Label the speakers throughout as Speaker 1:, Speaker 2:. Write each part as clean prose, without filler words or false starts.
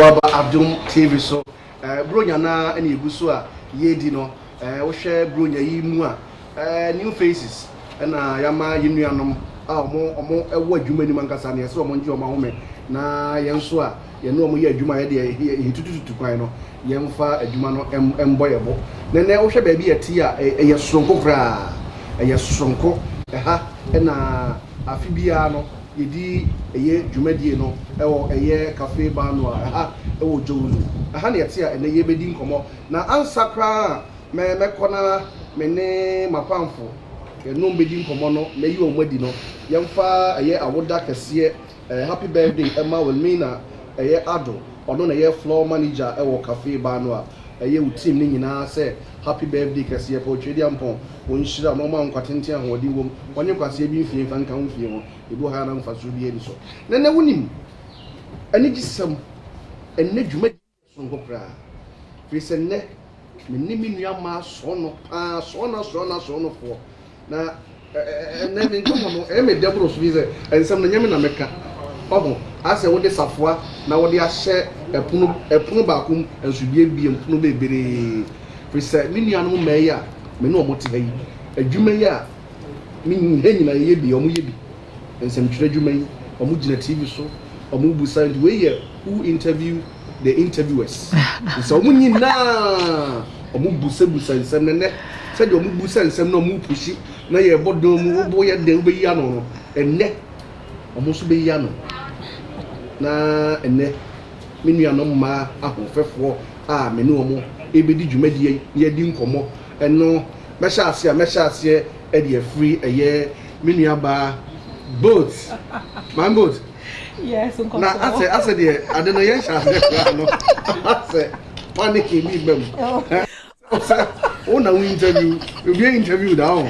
Speaker 1: waba Adom TV so Bronya na ene eguso a yedi no wo hwe Bronya yi mu a new faces na yama yinuanom a omo ewo adwuma ni mankasa na yese omo nje omo home na yenso a ye no omo ye adwuma ye de tututu kwan no yemfa adwuma no emboyebo nene wo hwe ba bi yeti a ye sonko kra ye sonko ha na afibia no yedi eye dwumadie no ewo eye cafe bar no ha ewo jowulu ha na yete a ene ye bedi nkomo na ansakra mekona mene mapamfo no bedi nkomo no meyi omadi no yemfa eye awoda kese happy birthday Emma Wilmina eye Adom ono na ye floor manager ewo cafe bar no a eye team ni nyina say happy birthday kese for twedi ampon wonhyira no ma nkwatente ahodi wom wonye kwase bi mfie fa nka mfie ho ebu ha na mfa so bi eni so nene wonim ani gisam enne dwuma so nkopra fise ne menni minua ma so no pa so na fo na enne me nkomo no me debro so bi ze ensem no nyame na meka obo ase wo de safoa na wo de ahye epunu baakum ensubie bi epunu bebere fise minua no meya me no omote hayi adwuma yi a min henyina ye bi omo ye bi ensem twere adwuma yi omo gina TV so omo busa ndi we ye who interview the interviewers so omo nyina omo busa nsem ne se de omo busa nsem na omo pushi na ye bodon mu bo ye de obeyi ano no enne omo so beyi ano na enne minua no ma ahofefo a me ne omo ebedi dwumadie ye di nkomo eno mesha ase e de free eye minua ba boat man boat
Speaker 2: yes nkomo
Speaker 1: na ase de ade no ye sha ase no ase panic mi bem ona we interview down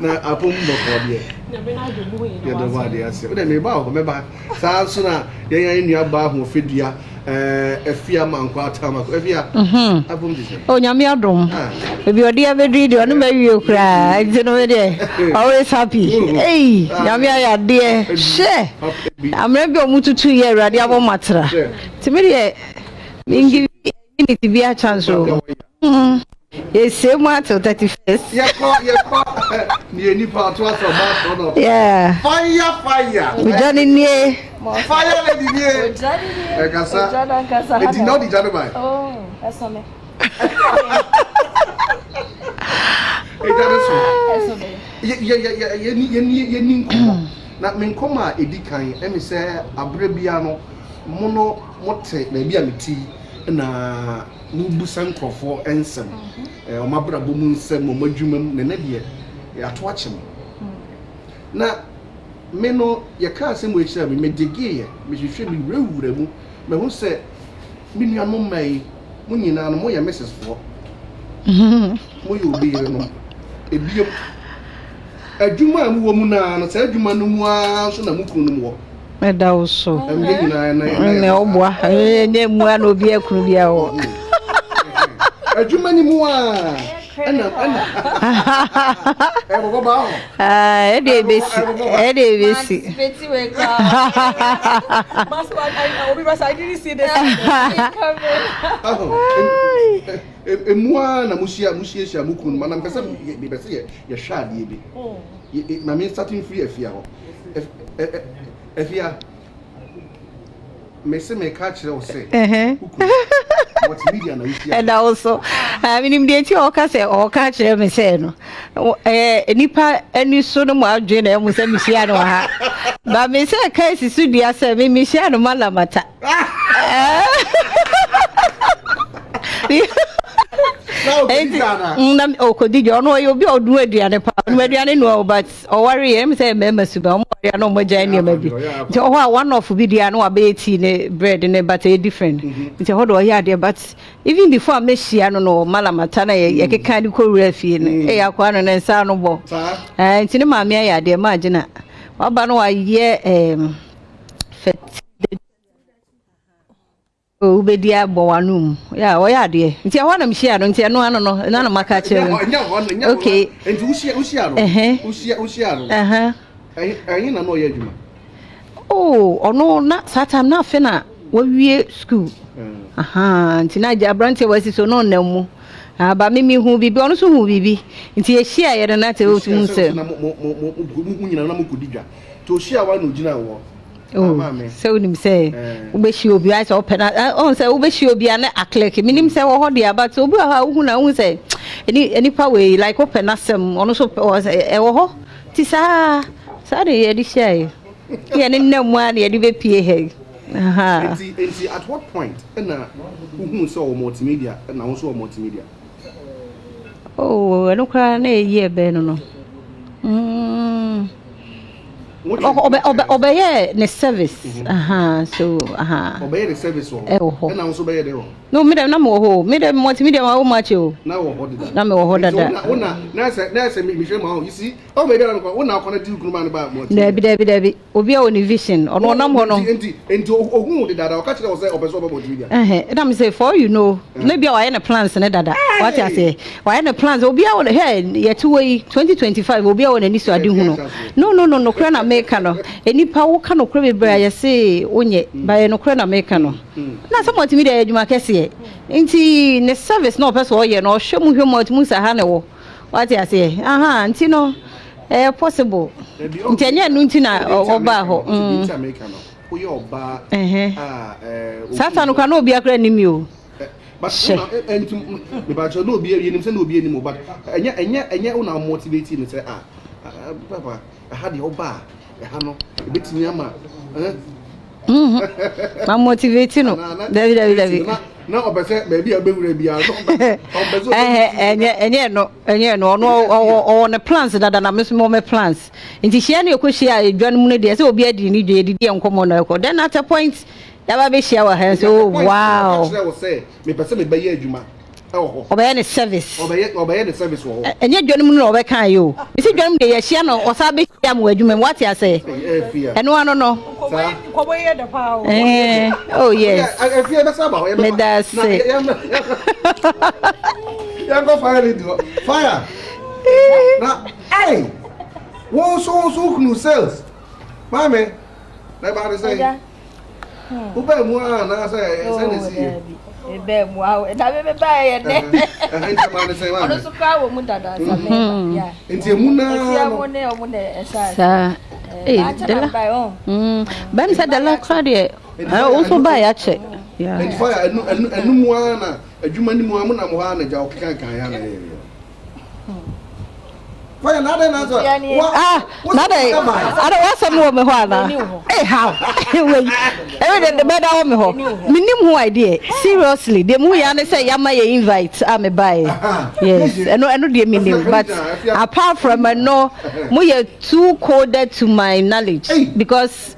Speaker 1: na apom boko de
Speaker 2: na be na do mu
Speaker 1: ye do ba de ase o de me ba o me ba sa so na ye yan nua ba ho fedua efia manko atama efia apom de
Speaker 3: o nyame Adom ebi odi abedri de onu mawie kra ntino de always happy hey nyame ayade she amre bi omututu ye awrade abo matra timi de mingi ni ti bia chance o yes mo to 31st
Speaker 1: ni eni pa to aso ba so no
Speaker 3: yeah
Speaker 1: fire
Speaker 3: ujani nie
Speaker 1: fire lady nie kasa e di no di jano bai
Speaker 2: oh eso me
Speaker 1: e jano so
Speaker 2: eso me
Speaker 1: ye ni nkomo na me nkoma edikan emi se abre bia no mono mote na bia meti na mubusa nkrofo ensem o mabrabo mu nsem o madwumam ne na de ya to ache na me no ye ka asem we kira me degeye me hwehwe me wura mu me hu se me nuano mai mu nyina no mo ye mrs fo mo ye obi no ebiem adwuma mu wo mu na no sa adwuma no mu a so na mu kunu no mu wo
Speaker 3: eda oso
Speaker 1: amye nyina
Speaker 3: na obwa nye mu na obi akunu bia wo
Speaker 1: adwuma ni mu a ana ebo ba ho
Speaker 3: ede besi
Speaker 2: beti we ka mas obi ba I didn't see this
Speaker 1: emu a na musia mukunu mana mpesa be pese ye hwade bi na me starting free afia ho afia me se me catch o say what media na isi
Speaker 3: and also minim de ti o ka say o ka kire me say no nipa ani so no mo adwe na mu say misia no ha ba me say ka sisu dia say me misia no malamata na o ko di jo no yo bi odun aduane pa no aduane no but o worry em say me masuba o worry no mo jai ni ma bi nti o ho one of bi dia no abe tea ne bread ne but e different nti ho do ya dia but even before me hia no malamata na ye keka ni ko wura fie ne e yakwa no ne nsa no bo nti ne ma me ya dia ma agina wa ba no wa ye fet o bedia bowanum ya o ya de nti ho na mhia no nti no ano no na maka chere okay
Speaker 1: nti usia no usia no
Speaker 3: na no
Speaker 1: na no ye adwuma
Speaker 3: oh ono na satam na fe na wawie school ntina ja branche wasi so no namu ba mimi hu bibi ono so hu bibi nti ye hia ye na te otum se
Speaker 1: na mo nyina na mo kodidwa to hia wa no gina wo
Speaker 3: se unim se ubeshi obi ai se open on se ubeshi obi na aklek minim se wo ho dia but obi ha hu na hu se any power like open asem ono so e wo ho ti sa de ye di share ye ne namu an ye di be pie he
Speaker 1: at what point na who so multimedia na who so multimedia
Speaker 3: eno kra na ye be no obey the service so
Speaker 1: obey the service na who so be there
Speaker 3: no me dem na mo ho me dem multimedia ma wo match o
Speaker 1: na wo ho dada
Speaker 3: na me wo ho dada
Speaker 1: na say me hwe ma ho you see o me there no na connect you kuma na ba multimedia
Speaker 3: debi obi a oni vision ono na mo no
Speaker 1: enti ohu de dada o ka kire o say obeso obo multimedia
Speaker 3: na me say for you know na bia wa na plans ne dada what I say wa na plans obi a wo here yet we 2025 obi a wo na ni so ade hu no kra na make no enipa wo ka no kra be bra ya say onye ba no kra na make no na so multimedia adwuma kese nti ne service no person oye no hwemu hwemu sa ha ne wo what I say nti no possible nti enye no nti na oba ho
Speaker 1: oye oba
Speaker 3: sata no ka no obi akra nimi o
Speaker 1: but enti me ba cho no obi yenim se no obi enim but enye una motivate ni say papa ha de oba ha no ebetimi ama
Speaker 3: ma motivate no David
Speaker 1: na obese baby abewura bia no
Speaker 3: enye no no on plans dada na mesmo me plans nti hia na ekohia adwan mu ne de se obi adi ni dwe didi enkomo na ekọ then at a point ya ba be hia wa ha so wow
Speaker 1: me pese me baye adwuma
Speaker 3: obey the service
Speaker 1: wo
Speaker 3: enye dwan mu no obekan yo isi dwan mu de ye hia no osa be hia mu adwuma what you say eno ano no
Speaker 2: koboye de pa
Speaker 3: oh yes
Speaker 1: efia be saba o
Speaker 3: me da say
Speaker 1: ya go fire do fire na hey wo so kunu sales mame na ba de say ube mu na say ne si
Speaker 2: ebe mu awo na be ba ye ne ono so ka wo mu dada sa me ya
Speaker 1: enti emu na
Speaker 2: omu ne esa
Speaker 3: dela ban sa dela krade also buy ya check yeah
Speaker 1: enti fire enu mu na adwuma ni mu na mo ha na ja okeka kan ya na ye fire na de na so
Speaker 3: na de ada wasa mu me ho ana how we the better wo me ho minim ho idea seriously the mu ya na say ya ma ye invite am buy yes eno de minim but apart from no mu ye too coded to my knowledge because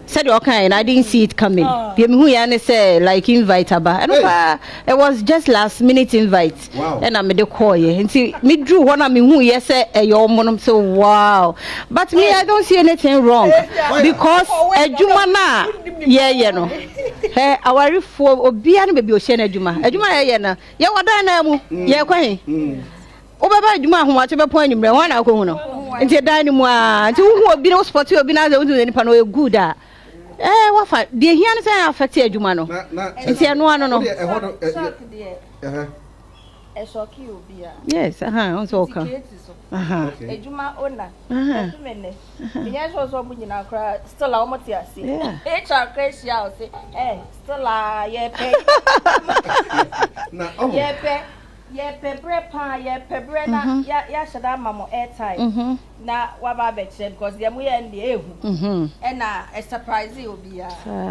Speaker 3: said okay and I didn't see it coming who ya say like invite aba and it was just last minute invite and I made the call and see me drew one of me who yes say your mom so wow but me I don't see anything wrong because ejuma na yeah no hey our for obi an baby o share ejuma yeah na ye wada na mu ye kwan obaba ejuma ho ache be point nimre wan na ko hu no nti dan ni mu a nti hu obi no sport obi na za hu nipa no e good a wafa de hia ne say affect adwuma no nti eno ano no
Speaker 2: esoki obi a
Speaker 3: yes on so ka
Speaker 2: adwuma ona tumene biya so bu nyina kra still a omoti ase HR crash ya o say still a ye pay
Speaker 1: na
Speaker 2: ye pe brepa ye pe brena ya shada mamo airtime na waba be che because dem we end the ehu na a surprise obi a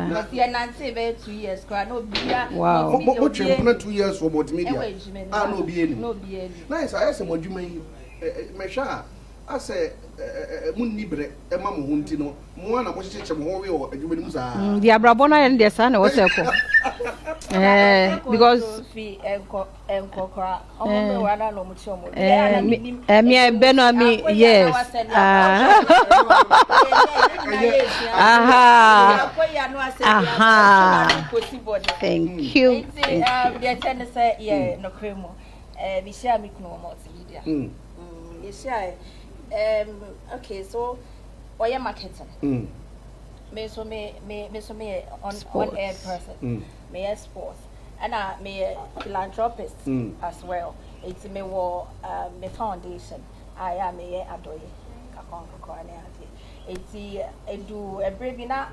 Speaker 2: because ye nante be 2 years kra no obi a
Speaker 1: mo twempna 2 years for multimedia no obi eni nice I say modwuma yi me hwa a say munni bre e ma mo hunti no mo na mo cheche mo ho we o adwuma ni musa
Speaker 3: di abrabo na yen de sa na wo se ko because
Speaker 2: fi enko kra omo me wana no mo chi omo
Speaker 3: me be no me yes thank you
Speaker 2: the ten say yeah no kremo we share me no multimedia we share okay so oya marketing me on air person. Me a sports. And me a philanthropist as well. It's me me foundation. I am a Adom. It's do a bravina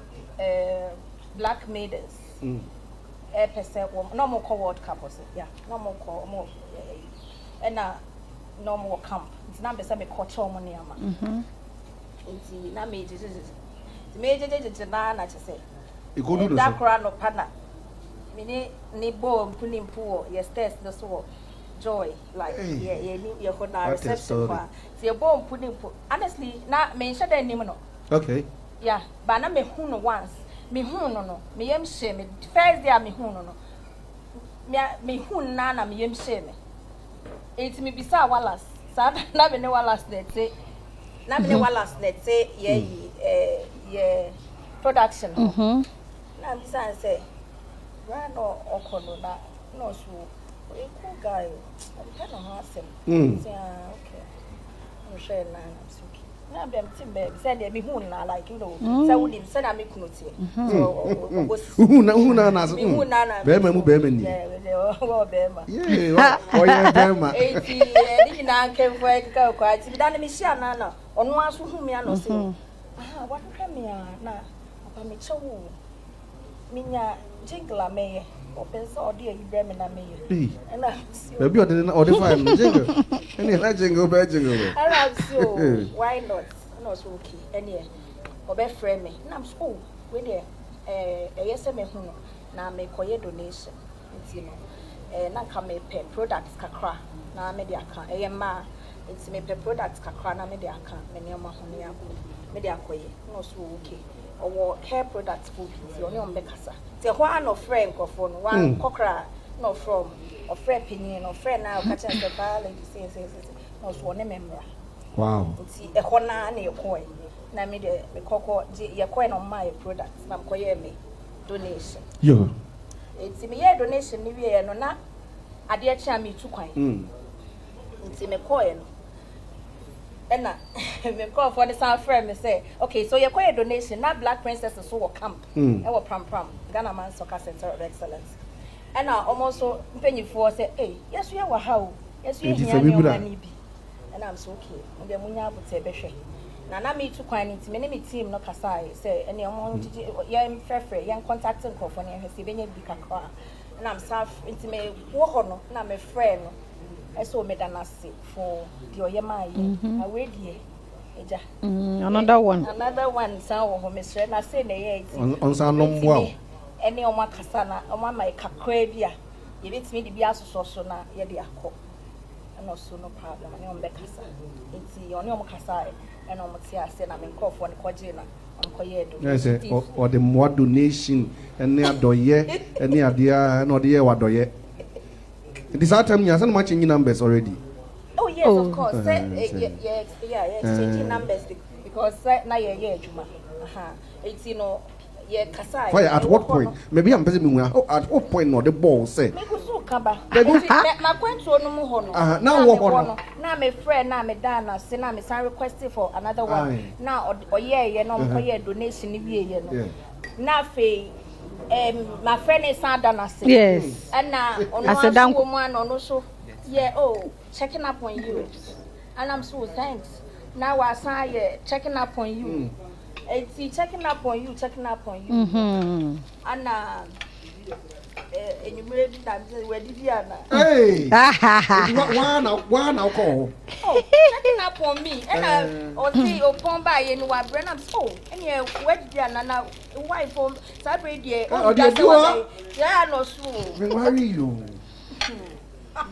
Speaker 2: black maidens. A percent no more co-world couples. Yeah, no more and no more camp. It's not the culture money. It's not me. The major na say.
Speaker 1: You go do
Speaker 2: that crown of partner. Mini ni bo putting poor. Yes, test the soul. Joy, like you could not reception. So your bone putting honestly, not mention the name.
Speaker 1: Okay.
Speaker 2: Yeah, but na me who no once. Me who no. Me yem shame. First day me who no. Me who na me yem shame. It's me bisa walas. Sa na me ne walas let's say. Na me ne walas let's say yeah production. Na bisa say run or okono na no so. A cool guy. I'm kind of handsome. Say okay. I'm sure now I'm team baby. Said they be who na like you know. So we said I make no tea.
Speaker 1: Who na na. Bema mu bema ni. Yeah. Oh yeah bema.
Speaker 2: 80 ni na nke for ka kwa ti da na me share na na. Ono aso hu me ano say. What can me na papa me chewo. Minya jingla me. Open so dear Ibrahim and me. And
Speaker 1: maybe or the fine jingle. Any jingle by jingle.
Speaker 2: Why not? No, so okay. Any or be friend me. Nam school with there. Yes, me who now make a donation. You know, na come pay products kakra. Na me the account. Ma, it's me pay products kakra. Na me the account. Many of my honey, me the acquaint. No, so okay. Or hair products food. You only on Becassa. The one of friend of one cockra, no from or friend opinion or friend now catching the valley. Say, no, one member.
Speaker 1: Wow.
Speaker 2: See a hona near coin. Na me the cocoa, your coin on my products. Nam coye me donation.
Speaker 1: Yo,
Speaker 2: it's me a donation. Maybe no na. I dear chammy to coin. It's me coin. And me call for the sound friend me say, okay, so you're quite a donation, not Black Princess so camp. And what pram Ghana Man Soccer Center of Excellence. And now almost so penny for say, hey, yes, we are how, yes, we are here, and I'm so okay. And the Munya would say, Beshe. Now, I meet to quite it, many team no Kasai say, and you're young fair, young contacting California, has even a big car. And I'm self intimate, walk on, and I'm a friend. I saw me danasi for the Oyamai. I wait here.
Speaker 3: Another
Speaker 2: one, sound of Miss Red. I say,
Speaker 1: on San well.
Speaker 2: Any of my Cassana, or my Cacravia. If it's me to be also so now, yet they are caught. And also no problem. I am Becassa. It's the only Casai and on Matia said I'm in call for the Quadrina.
Speaker 1: Yes, or the more donation and near doye and near the no dear what doye. This time you have some matching numbers already.
Speaker 2: Oh yes, of course. Yeah, exchanging numbers because now you're Juma. It's yeah, Kasai.
Speaker 1: Why at what point? Maybe I'm busy. At what point not the ball say?
Speaker 2: Make us so kaba. My point to no more.
Speaker 1: Now what?
Speaker 2: Now my friend, now me Dana, say now me sign requesting for another one. Now or yeah, no more donation you know. Now fe my friend is Dana say.
Speaker 3: Yes.
Speaker 2: And now on one on also. Yeah, oh, checking up on you. And I'm so thanks. Now I say checking up on you. It's checking up on you. And and you made that where did you
Speaker 1: hey, one alcohol.
Speaker 2: Oh, checking up on me. And or see upon by and what Brenham so. And yeah, where did you now? Wife from Saturday? Oh, yeah, no, so.
Speaker 1: Where are you?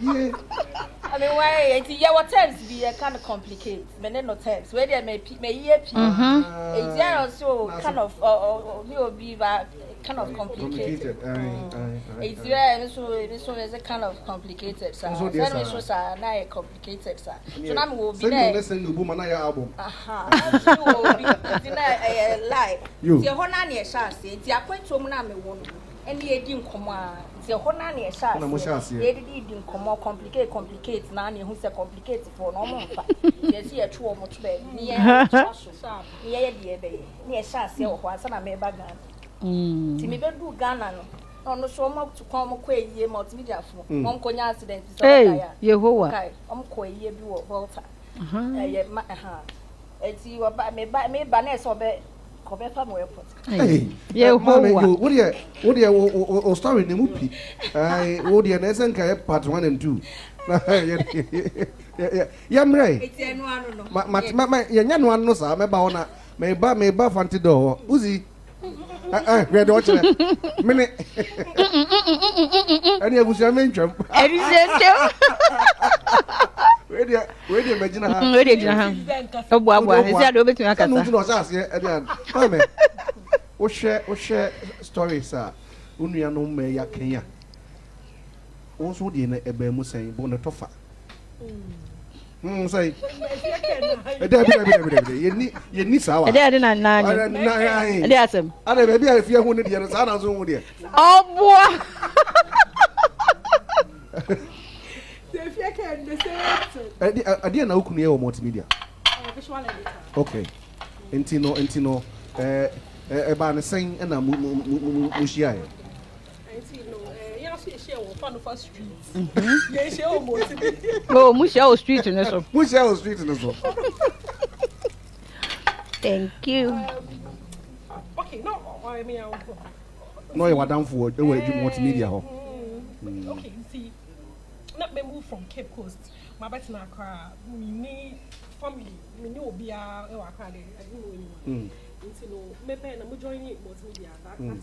Speaker 1: Yeah.
Speaker 2: I mean, why? It's your terms be kind of complicated. Many no terms. Where they may hear people. It's also kind of will be kind of complicated. It's this one is a kind of complicated. So this was a complicated. So now we will be there.
Speaker 1: Listen to Woman album.
Speaker 2: You will be lie. You. Your honor, yes, it's your point to me. and the eating comma. The Honani a shot. They didn't complicate nanny who's a complicated for no more. Yes, here, 2 or much bed. Near Shas, your once and I may bag. Timmy do Ghana. No, so much to come away, ye multimedia for Mom Conya accident.
Speaker 3: Hey, Yehovah.
Speaker 2: Quay, ye do Volta. It's you about me by me, Baness or bet.
Speaker 1: Hey, yeah, what do you story in the movie? I would you listen part 1 and 2. Yeah, I'm right. My young one knows I'm about may buff antidote. Uzi, red watcher. Minute. And you was your main jump. Where do you imagine how?
Speaker 3: Where did you have? Oh, what is that over to
Speaker 1: I was asking again. What share stories are Unia no me ya Kenya. Also, dinner a bemu saying Bonatofa. Say, you need sour.
Speaker 3: I didn't know. There's him.
Speaker 1: I don't know if you wanted the other side of the
Speaker 3: oh, boy.
Speaker 1: I didn't know Kunia or multimedia. Okay. Intino, about the same and a Mushia. Oh,
Speaker 3: Mushia Street in this one.
Speaker 1: Mushia Street in this one.
Speaker 3: Thank you.
Speaker 4: Okay, no, I mean,
Speaker 1: no, you are down for the way you multimedia.
Speaker 4: Okay, see. Not me move from Cape Coast. My best na Accra. Me family. Me no be a Accra. I don't know anyone. You know, me pen na mo join multimedia that time. Me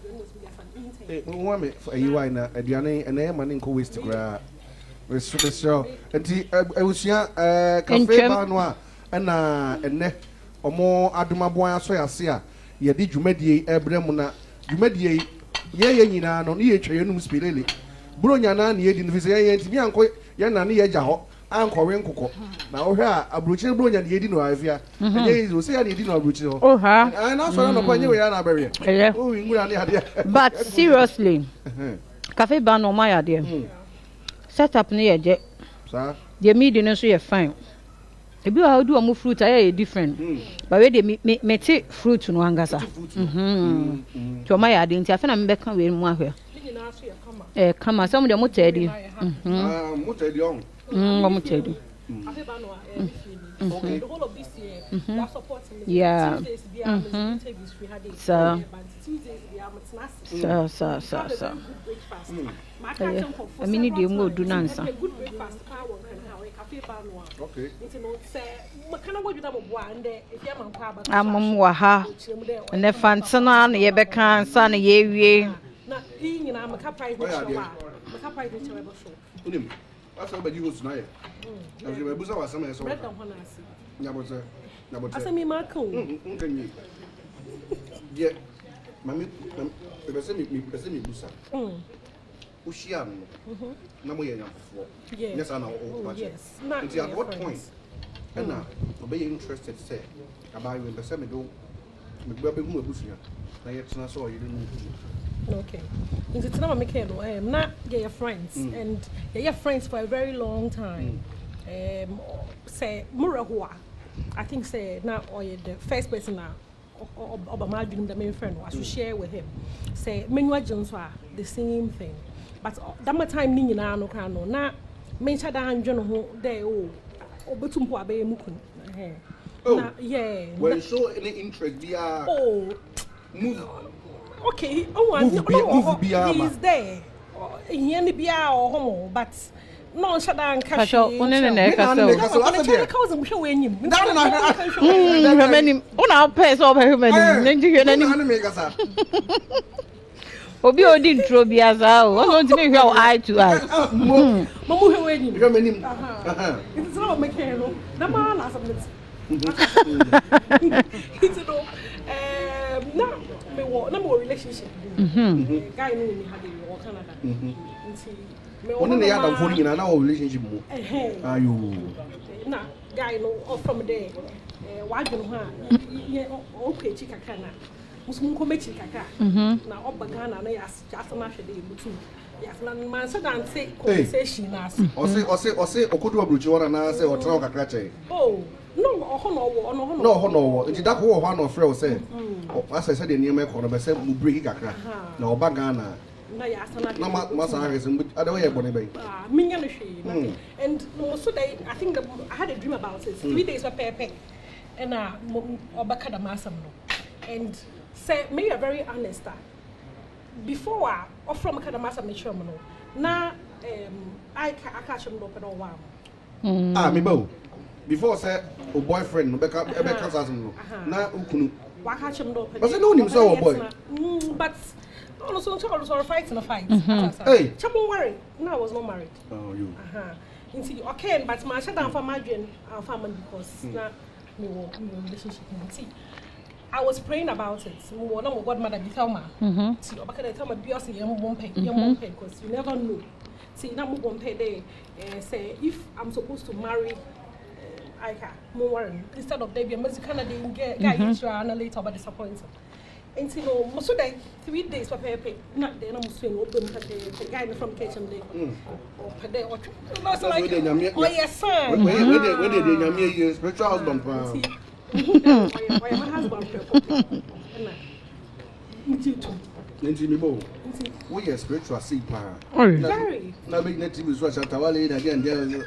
Speaker 4: join multimedia for intern.
Speaker 1: We want me for you why na aduane na man nko waste kra. We show. Enti ewusia cafe bar no a na enne omo adomabo aso yase a ye di dwumadie ebrem na dwumadie ye nyina no ye tweye num spirele. Bronya na na yedi no fi say yenti bi anko ye na ne ye gya ho anko we nkokɔ na wo hwɛ a abrochire bronya na yedi no afia ye yi say ya na yedi no abrochire ho
Speaker 3: oh ha
Speaker 1: na so na kwanye we ya na abewe oh ngura ne ade
Speaker 3: but seriously cafe bar no my ade setup ne ye je
Speaker 1: sa
Speaker 3: the meeting no so ye fine ebi wa do am fruit aye different but we dey me te fruit no angasa to my ade nti afena me beka we mu ahwe kama some de mutedi
Speaker 1: mutedi on
Speaker 3: mutedi
Speaker 4: okay the whole of this year we are supporting
Speaker 3: yeah
Speaker 4: Tuesdays we are interviews we had it
Speaker 3: so
Speaker 4: Tuesdays we are
Speaker 3: so
Speaker 4: I
Speaker 3: mean dey mo do nansa
Speaker 4: good breakfast power and how cafe bar no
Speaker 1: okay
Speaker 4: you know say makana go juda mo boa and if you man kwa aba
Speaker 3: amom wa ha ne fantana na ye beka nsa na ye wie
Speaker 4: na nyina maka price no show maka price no show show
Speaker 1: unim asa ba di host na ye azu ba busa wasama ye so
Speaker 4: bread and hona asi
Speaker 1: nyabote
Speaker 4: asa mi ma ka o
Speaker 1: nkanyi ye mami pese mi busa ushia no na mo ye nyafofo yes ana o
Speaker 4: yes
Speaker 1: na at what point and be interested say about you pese me do me gba be hu abusuya na ye tena so ye no
Speaker 4: okay. It's not making not your friends and your friends for a very long time. Say Murahua, I think say now or the first person now Obama doing the main friend was to share with him. Say Menua Jones were the same thing. But that time Nina no cano na mention that John there Obetumpo Abe Mukun. Oh yeah.
Speaker 1: Well show any interest via move.
Speaker 4: Okay, he's there. He only be our home, but no shadan cash.
Speaker 3: Obi odi ntro bia za o won ti me hwe eye to eye
Speaker 4: mamu hwe enyim
Speaker 1: hwe menim
Speaker 4: it's not make no na ma na submit it's no na me relationship guy no me had in Canada nti me
Speaker 1: won na ya da phone nyina na relationship mu ayo
Speaker 4: na guy no from there wa dwon ho a okay chika kana musum ko mechi kaka na obagana na yas just na hwede ebutu yas na man so dan say conversation na ase
Speaker 1: ose okodu abruchi wana na say otra kakra che
Speaker 4: oh no oho no wo
Speaker 1: no oho no wo nti da ko wo no frɛ wo say asa say de niam e ko no be say mu break kakra na obagana
Speaker 4: na ya asana
Speaker 1: na masa ahwese ada we yebone be
Speaker 4: minya no hwe and so they I think I had a dream about it 3 days for pepe and obaka da masam no and say me are very honest before I offer me kada masam me chom no na I catch him no pe no wa
Speaker 1: me bo before say o boyfriend no be ka sasum no na ukunu
Speaker 4: wa catch him no pe
Speaker 1: but say no nim so boy
Speaker 4: but no so so fight in a fight
Speaker 1: hey
Speaker 4: don't worry no I was not married
Speaker 1: oh you
Speaker 4: into okay but my shut down for my dream and family because na me relationship see I was praying about it. One of my godmother be tell me. See, obaka dey tell me be us yam pay because you never know. See, now move on pay day. Say if I'm supposed to marry, I can more instead of they be a musical day get into and later but disappointed. And see, no, most of the 3 days for pay. Not then I'm swing open the guy from kitchen day. Or per day or oh yes sir.
Speaker 1: Where did the nyame spiritual husband pa?
Speaker 4: My husband
Speaker 1: Nti mi bo. We are spiritual see pa.
Speaker 4: Very.
Speaker 1: Na be native so Shatawale na again there.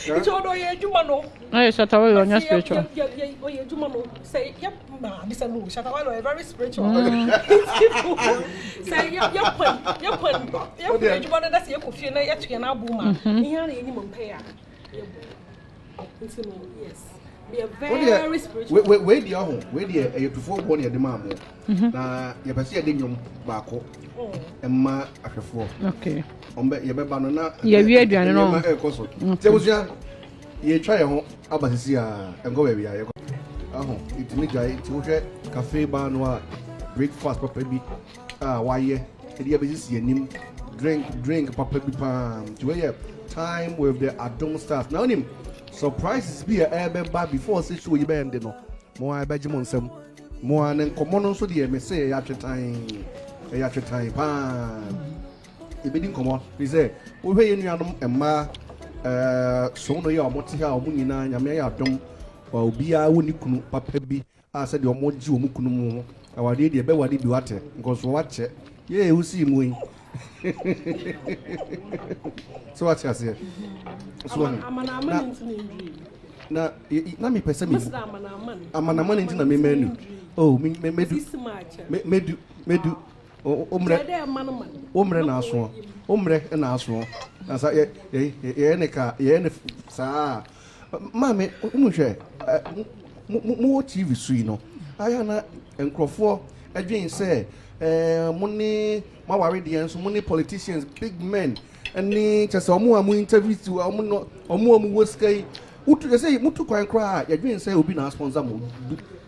Speaker 4: It's all ye juma no.
Speaker 3: No, Shatawale on your spiritual.
Speaker 4: Ye juma no. Say yep, ma Mr. Lu Shatawale very spiritual. Say yep juma that's ye kofi na ye to na buma. Ihe na eni mo pay a. Yes. We are very spiritual.
Speaker 1: Where the home, where the you prefer one of the mom. Na you pese de nyom baako. Emma ahwefo.
Speaker 3: Okay.
Speaker 1: Ombe ye beba no na
Speaker 3: ye wi aduane no.
Speaker 1: Te wosua ye twa ye ho abasisi a engo ba bia ye. Aho, itimi gai ti wohwe cafe bar no a breakfast papa bi waye. E dia besisi anim drink papa bi pam. To we time with the Adom staff. Now him surprises be a bar before say show you bend no. Mo I beji mo nsem. Mo an nkomo no so de me say ya twetan pam. E be din komo. Be say wo hwe ye nuanom emma so no ye omote ha omo nyina nyame ya Adom wa obi a woni kunu papa bi a say de omo ji omo kunu mu awade de be wade bi wate because wache ye usi mu yi. So what you say? So na me pese me amanaman nti na me menu oh me medu omre na aso na sa ye ne sa mame umuhwe mu TV sui no aya na enkrofo adwen say money ma worry the enso money politicians big men ani chese omo amu interview to omo woskai utu say mutu kwan kra ya dwen say obi na sponsor mo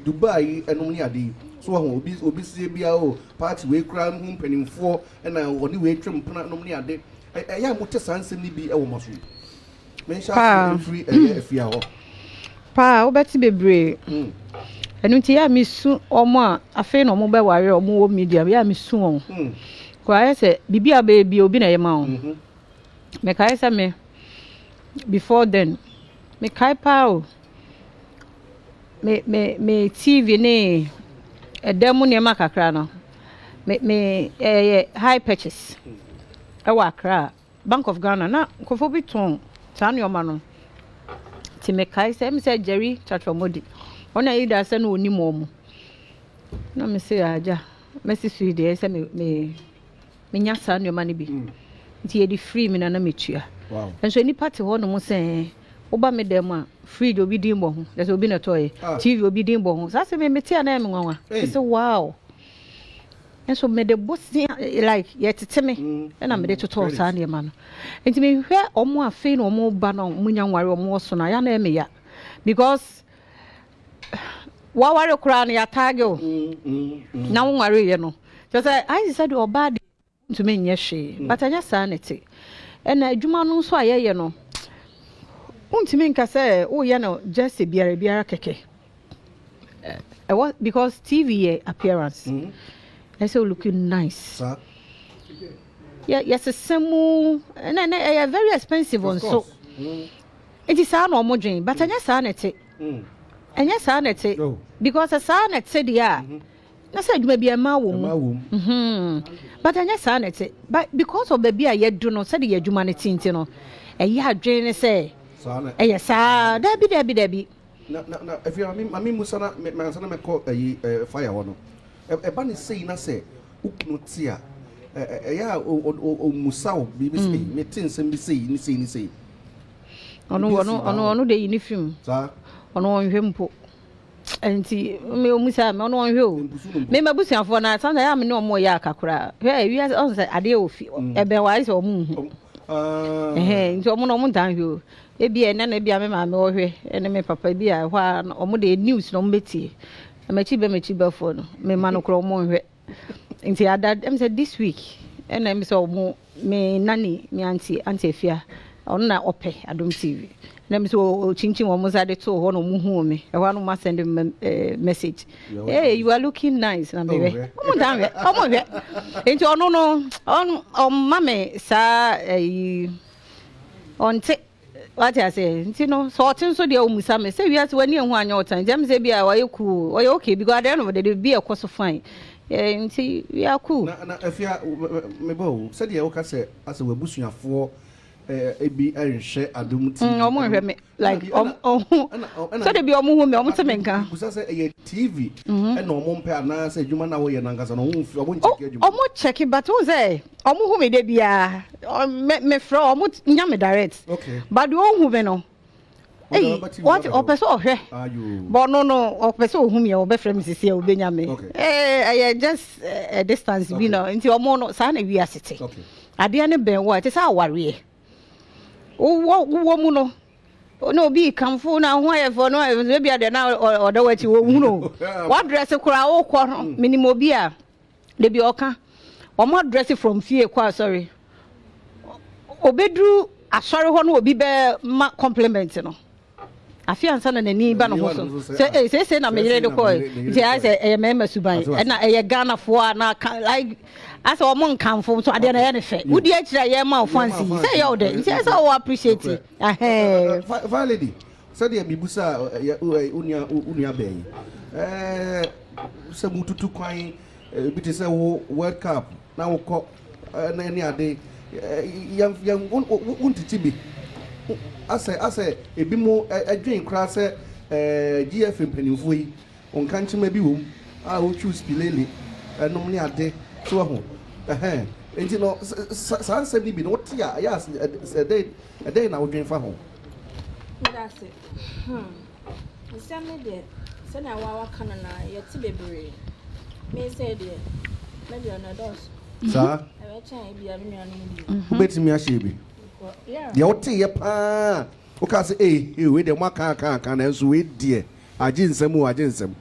Speaker 1: Dubai enom ni ade so obi sie bia o party we kra hu mpanimfo na oni we twem pna nom ni ade ya mote sansem ni bi e wo maso men sha free afia ho
Speaker 3: pa obeti bebre enu ti ya mi su omo a afi na omo be ware omo wo media ya mi su won kwa ese bibia be obi na ye ma won me kai se me before then me kai pa o me TV ne edemu ne makakra no me high purchase e wa Accra Bank of Ghana na kofo bi ton tan yo ma no ti me kai se me se Jerry Chatromodi ona yi da se no oni mo mu na me se aja me si sui de se me nya sa no ma ne bi nti ye di free me na me tua
Speaker 1: wow
Speaker 3: enso ni party ho no mo se oba me dem a free de obi din bo ho there's obi na toy TV obi din bo ho sa se me metia na me nwanwa say wow enso me de bosi like ye tete me na me de toto sa na ma no enti me hwe omo afi na omo ba na munya nware omo so na ya na me ya because wa ware kura na ya tag o na nware ye no so say I said oba de to me nye hwe but anya sanity na adwuma no so ayeye no untimi nka say o ye no just biara keke because TV appearance. I say looking nice. Yeah, yes, a semu and then very expensive one. So it is our normal dream, but I just on it. And yes, on it because a son at said, yeah. I said maybe a mawum. But I just on it. But because of the beer, yet do not say the humanity, you know. And you had Jane say, yes, sir, Debbie.
Speaker 1: No, if you are Musana, my son, I call a fire one. A bunny saying, I say, Uknotia. Yeah, o Musao, BBC, meetings and be say.
Speaker 3: Oh, no, the uniform, sir. On him. And see, me, Musa, on you. Remember, Bussian for night, and I am no more yakakra. Hey, you have answered a deal, a bear wise or moon. Eh, so one time you. Ebi ena na bia me ma me ohwe ene me papa bia hwa na omo de news no mbeti mechi for no me ma no kro mo hwe nti ada em say this week ena me so omo me nani me auntie afia ono na ope Adom TV na me so chinchin omo za de to ho no mu hu me e hwa no ma send message hey you are looking nice na me we omo dan we omo hwe nti ono no on mame sa on te what I say, you know, so so the old Musame say we have to any one your time. James say be a cool or okay because at the end of the day be a course of fine. And see we are cool.
Speaker 1: If you are me said the okay say as we busuya for be Irish share Adom TV.
Speaker 3: Like so they be omo hu me omo temenka.
Speaker 1: Busa say TV and no mo pe na say juma na wo ye nankasa no omo check juma.
Speaker 3: Omo check but who say omo hu me dey bia me fro omo nya me direct.
Speaker 1: Okay.
Speaker 3: But the hu me no. Hey, what opeso ohwe? But no opeso hu me obefre me sisi obenya me. I just a distance you know nti omo no sa na wi asete.
Speaker 1: Okay.
Speaker 3: Ade ne ben wo it say aware. Wo mu no no be kamfo na ho ayefo no e bia de na oda wachi wo hu no what dress kura wo kọ minimo bia de bi oka o mo dress from fie kwa sorry obedru asori ho no obi be ma compliment no afia ansa na nani ba no ho so say na me yire de ko ti I say e me masuban na e Ghana fo na like as o mon kamfo so ade na ye ne fe wudi akira ye ma fancy say you de say so appreciate
Speaker 1: fine lady said the bibusa unia ben se mututu kwan bi te say World Cup na wo ko na any ade yam untiti bi ase ebi mo adwen kra se GF mpanimfo yi onka nchema bi wom a wo choose pilele enom ne ade so ho enti no sansem ni bi no tia yes a day na wo dwen fa ho
Speaker 2: that's it nsame de se na wa kana na yeti bebre me say de maybe on dos
Speaker 1: sa
Speaker 2: e we chan bi a me nuanu bi
Speaker 1: betimi a shebi
Speaker 2: yeah
Speaker 1: ya wote ye pa o ka se we de mo aka na enso we die age nsem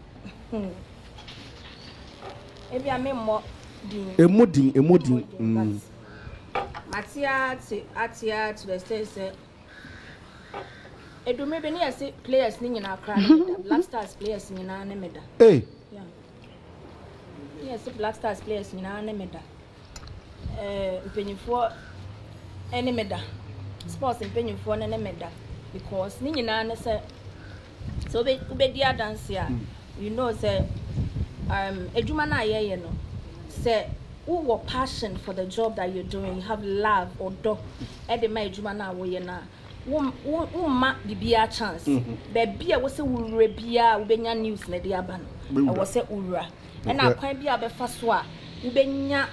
Speaker 2: ebi a me mo
Speaker 1: emodin
Speaker 2: atia to the stage say edume be na say players ni nyina kra Black Stars players nyina na meda
Speaker 1: yeah
Speaker 2: yes Black Stars players nyina na meda mpenyifo ene meda sports mpenyifo na meda because ni nyina na say so be dia dance ya you know say eduma na ye no say who passion for the job that you're doing, you have love or do ede ma eduma na wo ye na wo ma bibia chance baby a wo se wure bia wo benya news na dia ba no wo se wura and na kwan bia be fa so a wo benya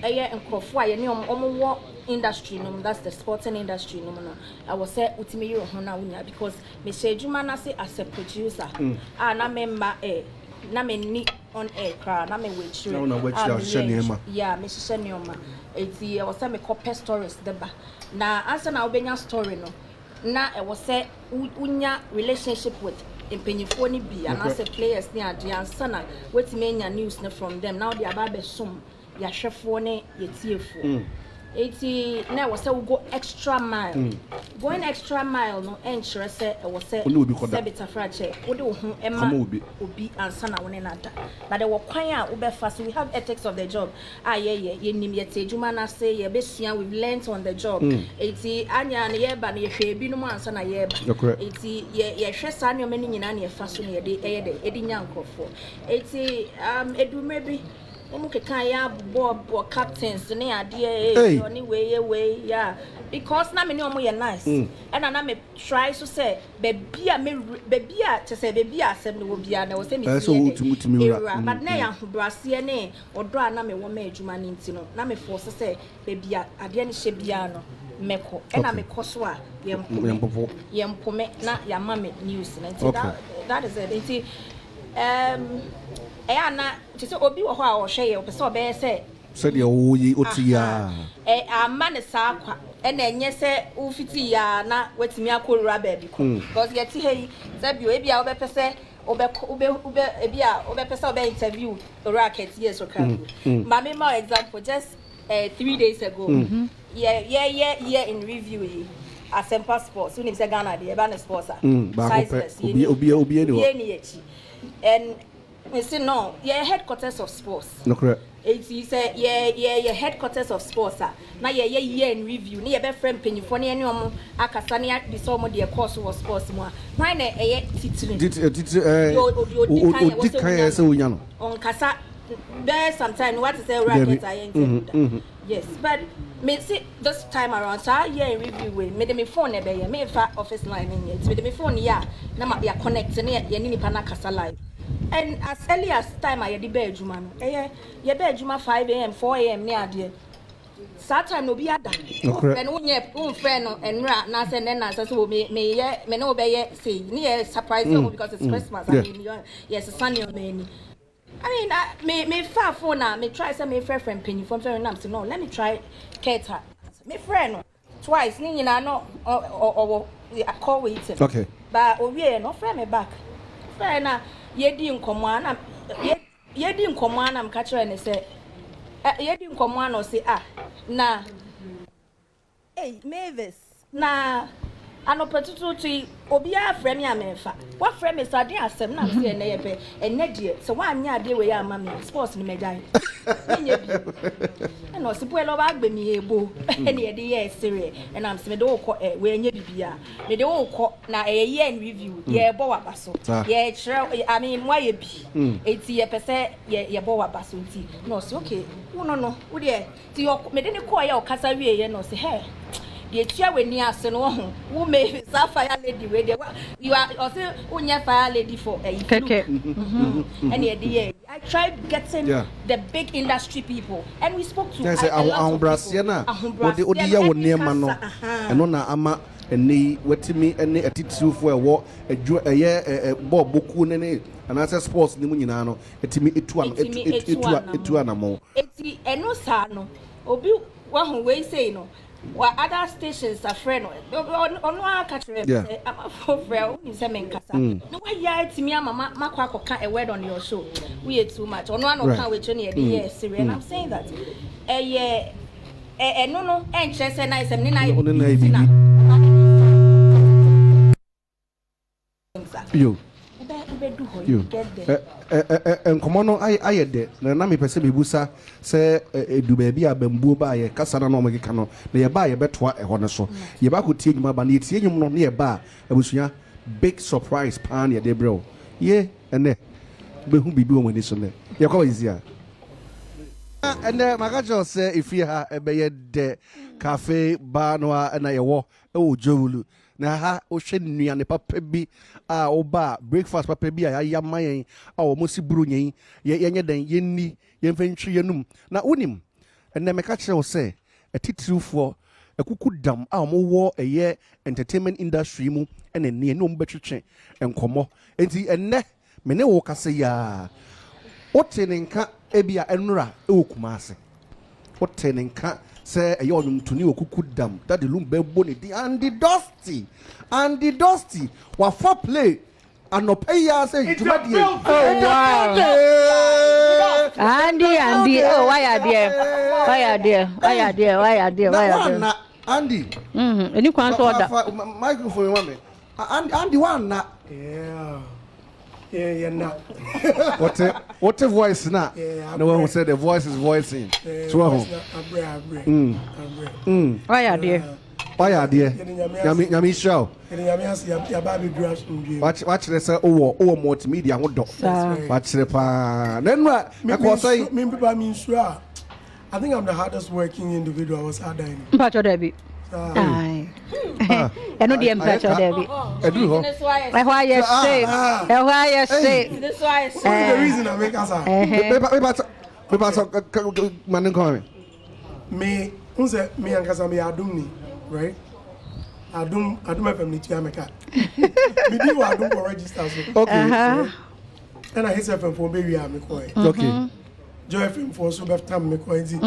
Speaker 2: eye enkrofo a ye ne omo industry no that's the sporting industry no I was say utimi yiro ho na wunya because me she eduma na say as a producer na member na me ni on air cra na me wechire
Speaker 1: na wechire shenema
Speaker 2: yeah me shenema eti I was say me copy stories deba na answer na obenya story no na I was say unya relationship with empenyifo ni bia na say players ni ade answer na wetime nya news na from them now they aba be som ya hwefo ne yetiefo Eti na was say we go extra mile. Going extra mile no ensure say was say beta fracture. Wo de wo ho ema obi ansa na woni nada. But there were kwan a wo be fast. We have ethics of the job. Ye nim ye tejuma na say ye be sua we've learned on the job. Eti anya na ye ba na ye hwe bi no mu ansa na ye ba. Eti ye hwe sa na mani nyina na ye fa so na ye de edi nyankofo. Eti edume bi Omukekan ya board captains ne ade oni way yeah because na me ne omo ye nice and na me try so say baby a to say baby asem ne wo bia na wo say me but na ya hobrase ne odo a na me wo ma adwuma ne ntino na me force say baby a ade ne hye bia no meko and na me koso a yempome na ya ma me news na that is it na just obi wo ho a wo hwe ye opese obe se
Speaker 1: said the oyi otia
Speaker 2: ama ne sa kwa na enye se ufiti ya na wetimi akorura baby ko because get hey say bio e bia obepese obe e bia obepese obe interview the racket yes okay mama my example just 3 days ago yeah in review Asempa Sports we nim say Ghana dey ba na sponsor obi ni and we say no yeah headquarters of sports
Speaker 1: no correct
Speaker 2: he say yeah headquarters of sports na yeah in review na be friend penyifo na ene omo akasa na be so omo de course of sports mu why na titiri
Speaker 1: odi kan say wonya no
Speaker 2: on kasa there sometimes what is say racket yes but me see this time around so yeah in review we me me phone e be yeah me fa office line in it me phone yeah na ma ya connect na ya ni nipa na kasa live. And as early as time I had the bedroom, ye bedroom 5 a.m., 4 a.m. near dear. That time no be at that. And when you friend and rat, Nas and then I said, may no be say, near surprise because it's Christmas. I mean, yes, a Sunday on me. I mean, may far for now, may try some friend penny from fair enough. So no, let me try Kata. My friend twice, Nina, I know or call waiting.
Speaker 1: Okay.
Speaker 2: But oh, yeah, no friend me back. Friend, yedi nkomo na mkachira ne se yedi nkomo na se na Mavis na anopetutu tu obi a frɛ me amefa wa frɛ me sade asɛm na se ene yebe ene die se wa anya ade we ya ama me sports ni megyan enye bi na se boelo ba agbe mi ebo ene ye de ye serious and am se me de wo kɔ we enye bibia me de wo kɔ na ye in review ye bo wa baso ye kyerɛ I mean why ye bi eti ye pese ye bo wa baso nti no se okay wo no wo de ti me de ne kɔ ye o kasa wie ye no se hey the chair we near Seno, who may fire lady with you are also unya fire lady for a and yeah, I tried getting the big industry people and we spoke to
Speaker 1: Brasiana, what the Odia would near Mano, and on Ama and they wet me and a titsu for a walk a year a bob bookun and as a sports Nimunano, it to me it to animal.
Speaker 2: It's a no sano, Obi one way say no. Well, other stations are friend. On one country, I'm a full friend. You say, Menkasa. No, why you to me, Mamma, Macquaco can't a word on your show. We are too much. On one account, which only a year, Syria. And I'm saying that. No, and just a nice and
Speaker 1: you. Nkomono aye de na me pese bebusa se edu ba bia bambuo ba ye kasa na no megeka no na ye ba ye betoa e ho ne so ye ba ko tie nyuma ba na tie nyum no na ye ba abusua big surprise pan ye de bro ye ene behu bibi o mani so ne ye kwa yizia ene magajo se ifi ha ebe ye de cafe bar no na ye wo e wo jowulu na ha o hwe nnuane papa bi a oba breakfast papa bi a ya mayen a o mosi Bronya ye nye den ye ni ye mfantwi yenum na wonim enne meka kire wo se atitirufo ekuku dam a mo wo eye entertainment industry mu ene ne no mbetwetwe enkomo enti enne me ne wo kase ya otenenka ebia enura e wokumase otenenka say a young to new cuckoo dam that the loom beboni and the dusty what for play and no pay us say to my
Speaker 3: Andy oh why are there Why are there?
Speaker 1: Andy.
Speaker 3: Any quan to order.
Speaker 1: Microphone one. Andy one na.
Speaker 5: Yeah, nah.
Speaker 1: What a voice now? No one who said the voice is voicing. So
Speaker 3: Why are there?
Speaker 1: Why are there? Yami show. Watch this multimedia. Watch the pa. Then what?
Speaker 5: I think I'm the hardest working individual I was had in.
Speaker 3: Pacho Debbie. Aye. I know the Pacho Debbie.
Speaker 1: I do.
Speaker 2: That's why
Speaker 3: Why you say? Why you say?
Speaker 2: That's why I
Speaker 5: The reason I make us me unse me and Kasa me Adom ni, right? Adom FM ni Tiameka. Me di wa Adom for register so.
Speaker 1: Okay.
Speaker 5: And I hit FM for baby am ko.
Speaker 1: Okay.
Speaker 5: Joy FM for so best time me ko nti.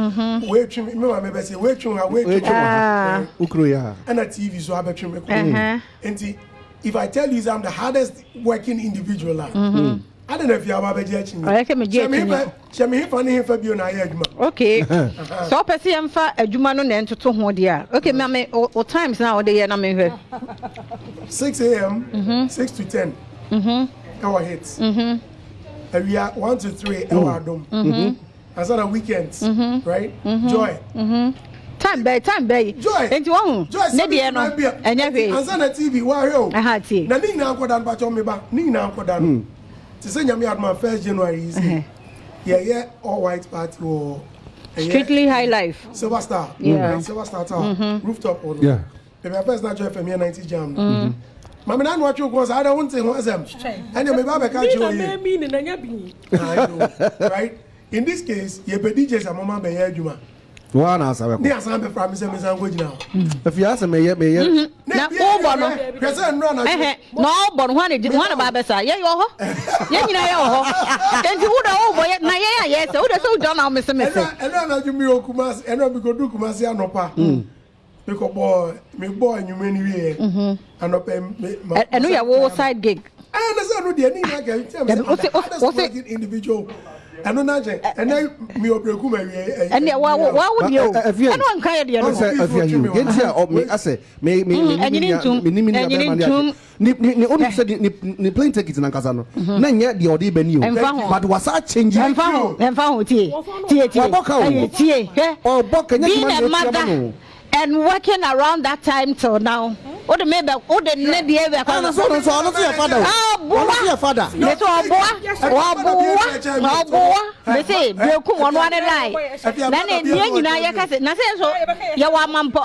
Speaker 5: Wait trim me ma me be say wait trim
Speaker 1: Ukro ya.
Speaker 5: and a TV so abetrim me ko. Nti if I tell you I'm the hardest working individual I don't know if you have a judging.
Speaker 3: I can get
Speaker 5: me funny if you na yedma.
Speaker 3: Okay. So person am fa adwuma no na entoto ho dia. Okay, me o times now dey here na me hwe.
Speaker 5: 6 a.m. 6 to 10. Our hits. And we are 1 to 3 our Adom. And so the weekends, right? Joy.
Speaker 3: Time bay.
Speaker 5: Joy.
Speaker 3: Enti wo
Speaker 5: Joy.
Speaker 3: ne de no. Enya hwe.
Speaker 5: And so the TV why yo.
Speaker 3: Aha ti.
Speaker 5: Na ni na ankodan ba chom me ba. Ni na ankodan. To say nyame adman 1st January is yeah all white party or
Speaker 3: Strictly high life.
Speaker 5: Silver Star.
Speaker 3: Yeah.
Speaker 5: Silver Star Tower. Rooftop or
Speaker 1: Yeah.
Speaker 5: Maybe I first not join FM 90 jam. Mama nan watch you cause I don't want to want them. And you may baba catch you. Right? In this case, you be DJs and mama be here juma.
Speaker 1: One answer.
Speaker 5: They are some be from me go now.
Speaker 1: If you ask me,
Speaker 3: Na o bo no.
Speaker 5: Present no na.
Speaker 3: No bo no one ba sa. Ye yo ho. Ye nyina ye ho. Enti wo da o bo ye na ye say wo da so don na me se.
Speaker 5: And na you me okumas and we go do kumasi anopa. Because boy you many we anopa me.
Speaker 3: And you wo side gig.
Speaker 5: I understand no dey ni na get tell individual. And no naje and then me obreku ma we
Speaker 3: and wa wo dey o and one kan dey no
Speaker 1: me ase me ni only said ni plane ticket na kasa no na nya dey odi bani o but was a change
Speaker 3: emfa ho tie
Speaker 1: o boka nya
Speaker 3: and working around that time till now. What the maybe what the ne dey be
Speaker 1: so your father. Your father.
Speaker 3: Me so oboa. Me say breku one line. Na ne nyina ye kase na say so ye wa mampo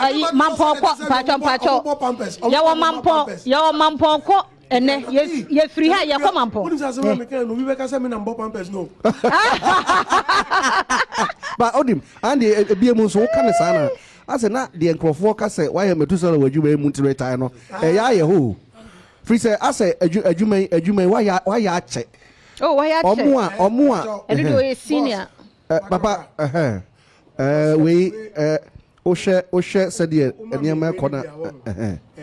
Speaker 3: pacho. Ye wa mampo ko ene ye free ha ye ko mampo.
Speaker 5: We be kase me na mbo pampers no.
Speaker 1: But Odim and the be mu so kan sana. I said, not the Encrofor Cassette, why am I too sorry when you may to retire? Yeah, who? Free say, I say, you may, why ya check?
Speaker 3: Oh, why ya check?
Speaker 1: Or more,
Speaker 3: and you a senior.
Speaker 1: Papa, we, Osha said, dear, and near my corner,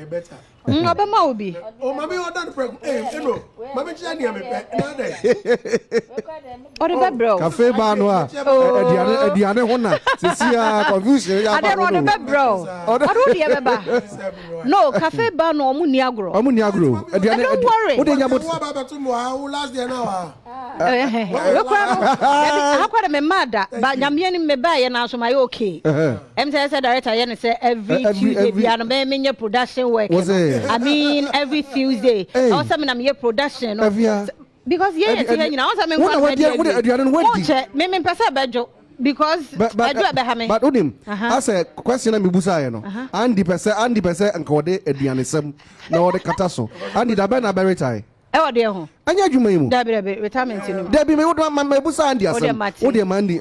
Speaker 5: better.
Speaker 3: No, be.
Speaker 5: Oh, mammy, or done preg. No, mammy, Jenny, I'm
Speaker 3: Or the bed bro.
Speaker 1: Cafe Banoa, Diana Hona, Cecilia, confusion.
Speaker 3: I don't want the bed bro. I don't remember. No, Cafe Bano, Muniagro.
Speaker 1: Muniagro.
Speaker 3: Don't worry.
Speaker 1: What did you
Speaker 5: about tomorrow? Last day an hour.
Speaker 3: How could I be mad? But Yamian me buy and answer my okay. MTS director, and say every Tuesday, we are making your production work. I mean, every Tuesday. Also, I'm your production. Because, yeah, you know, I'm because I do have
Speaker 1: but Udim, I say, question me Busa, and the person and code Edianism, no the Catasso, and the Dabana Beritai.
Speaker 3: Oh, dear. And
Speaker 1: you may
Speaker 3: retirement.
Speaker 1: Debbie may want my Busa and the dear Mandy.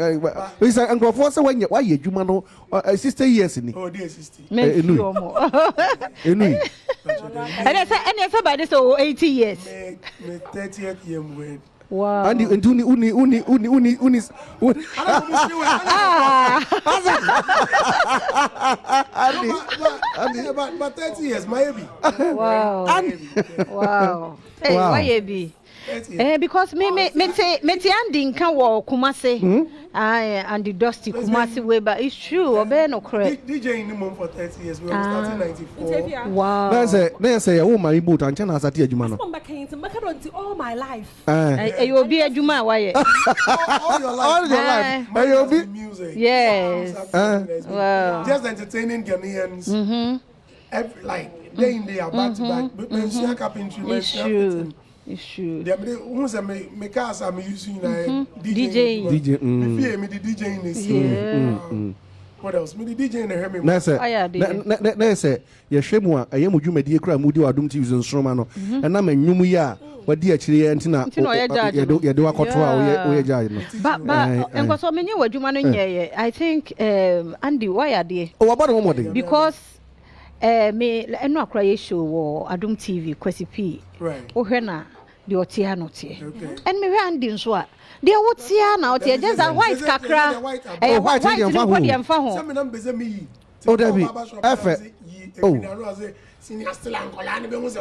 Speaker 1: We say, and go for so when you why you know 60 years in it.
Speaker 5: Oh, dear, 60.
Speaker 3: Maybe more. And I said, by this 80 years.
Speaker 5: 30th year when.
Speaker 3: Wow.
Speaker 1: And uni.
Speaker 5: But 30 years, maybe.
Speaker 3: Wow. Wow. Hey, why you be? Because me Andy can walk Kumasi. And the Dusty Kumasi way, but it's true. Obey no correct.
Speaker 5: DJ in the month for 30 years. We started in 94.
Speaker 3: Wow.
Speaker 1: Let's say, oh my boot and China Satia Jumano.
Speaker 4: I'm back into macaroni all my life.
Speaker 3: You will be a Juma, why?
Speaker 5: All your life.
Speaker 1: You'll be
Speaker 5: music.
Speaker 3: Yes.
Speaker 5: Wow. Just entertaining Ghanaians. Every, like, day in day, back to back.
Speaker 3: It's true. It's true.
Speaker 5: Once I make us, I'm using
Speaker 3: DJ.
Speaker 5: Before me, the DJ in the scene. What else? Me, the DJ in the Hemi.
Speaker 1: Let's say, Yeshemua, I am with you, my dear Cram, would you Adom to use Stromano, and I'm a Numuya, what dear Chile and Tina, you do a control, we are giant.
Speaker 3: But, and for so many, what you manage, I think, Andy, why are they?
Speaker 1: Oh, about one more thing.
Speaker 3: Because me no cry show or Adom TV Kwesi P.
Speaker 5: Right.
Speaker 3: Oh hena the otia no tie. And me Andy nso a the otia na otia just a white kakra. Eh white ni mfa ho.
Speaker 5: Some them be me.
Speaker 1: Oh David. Efe. Oh.
Speaker 5: Senior still ankola ni be hu se.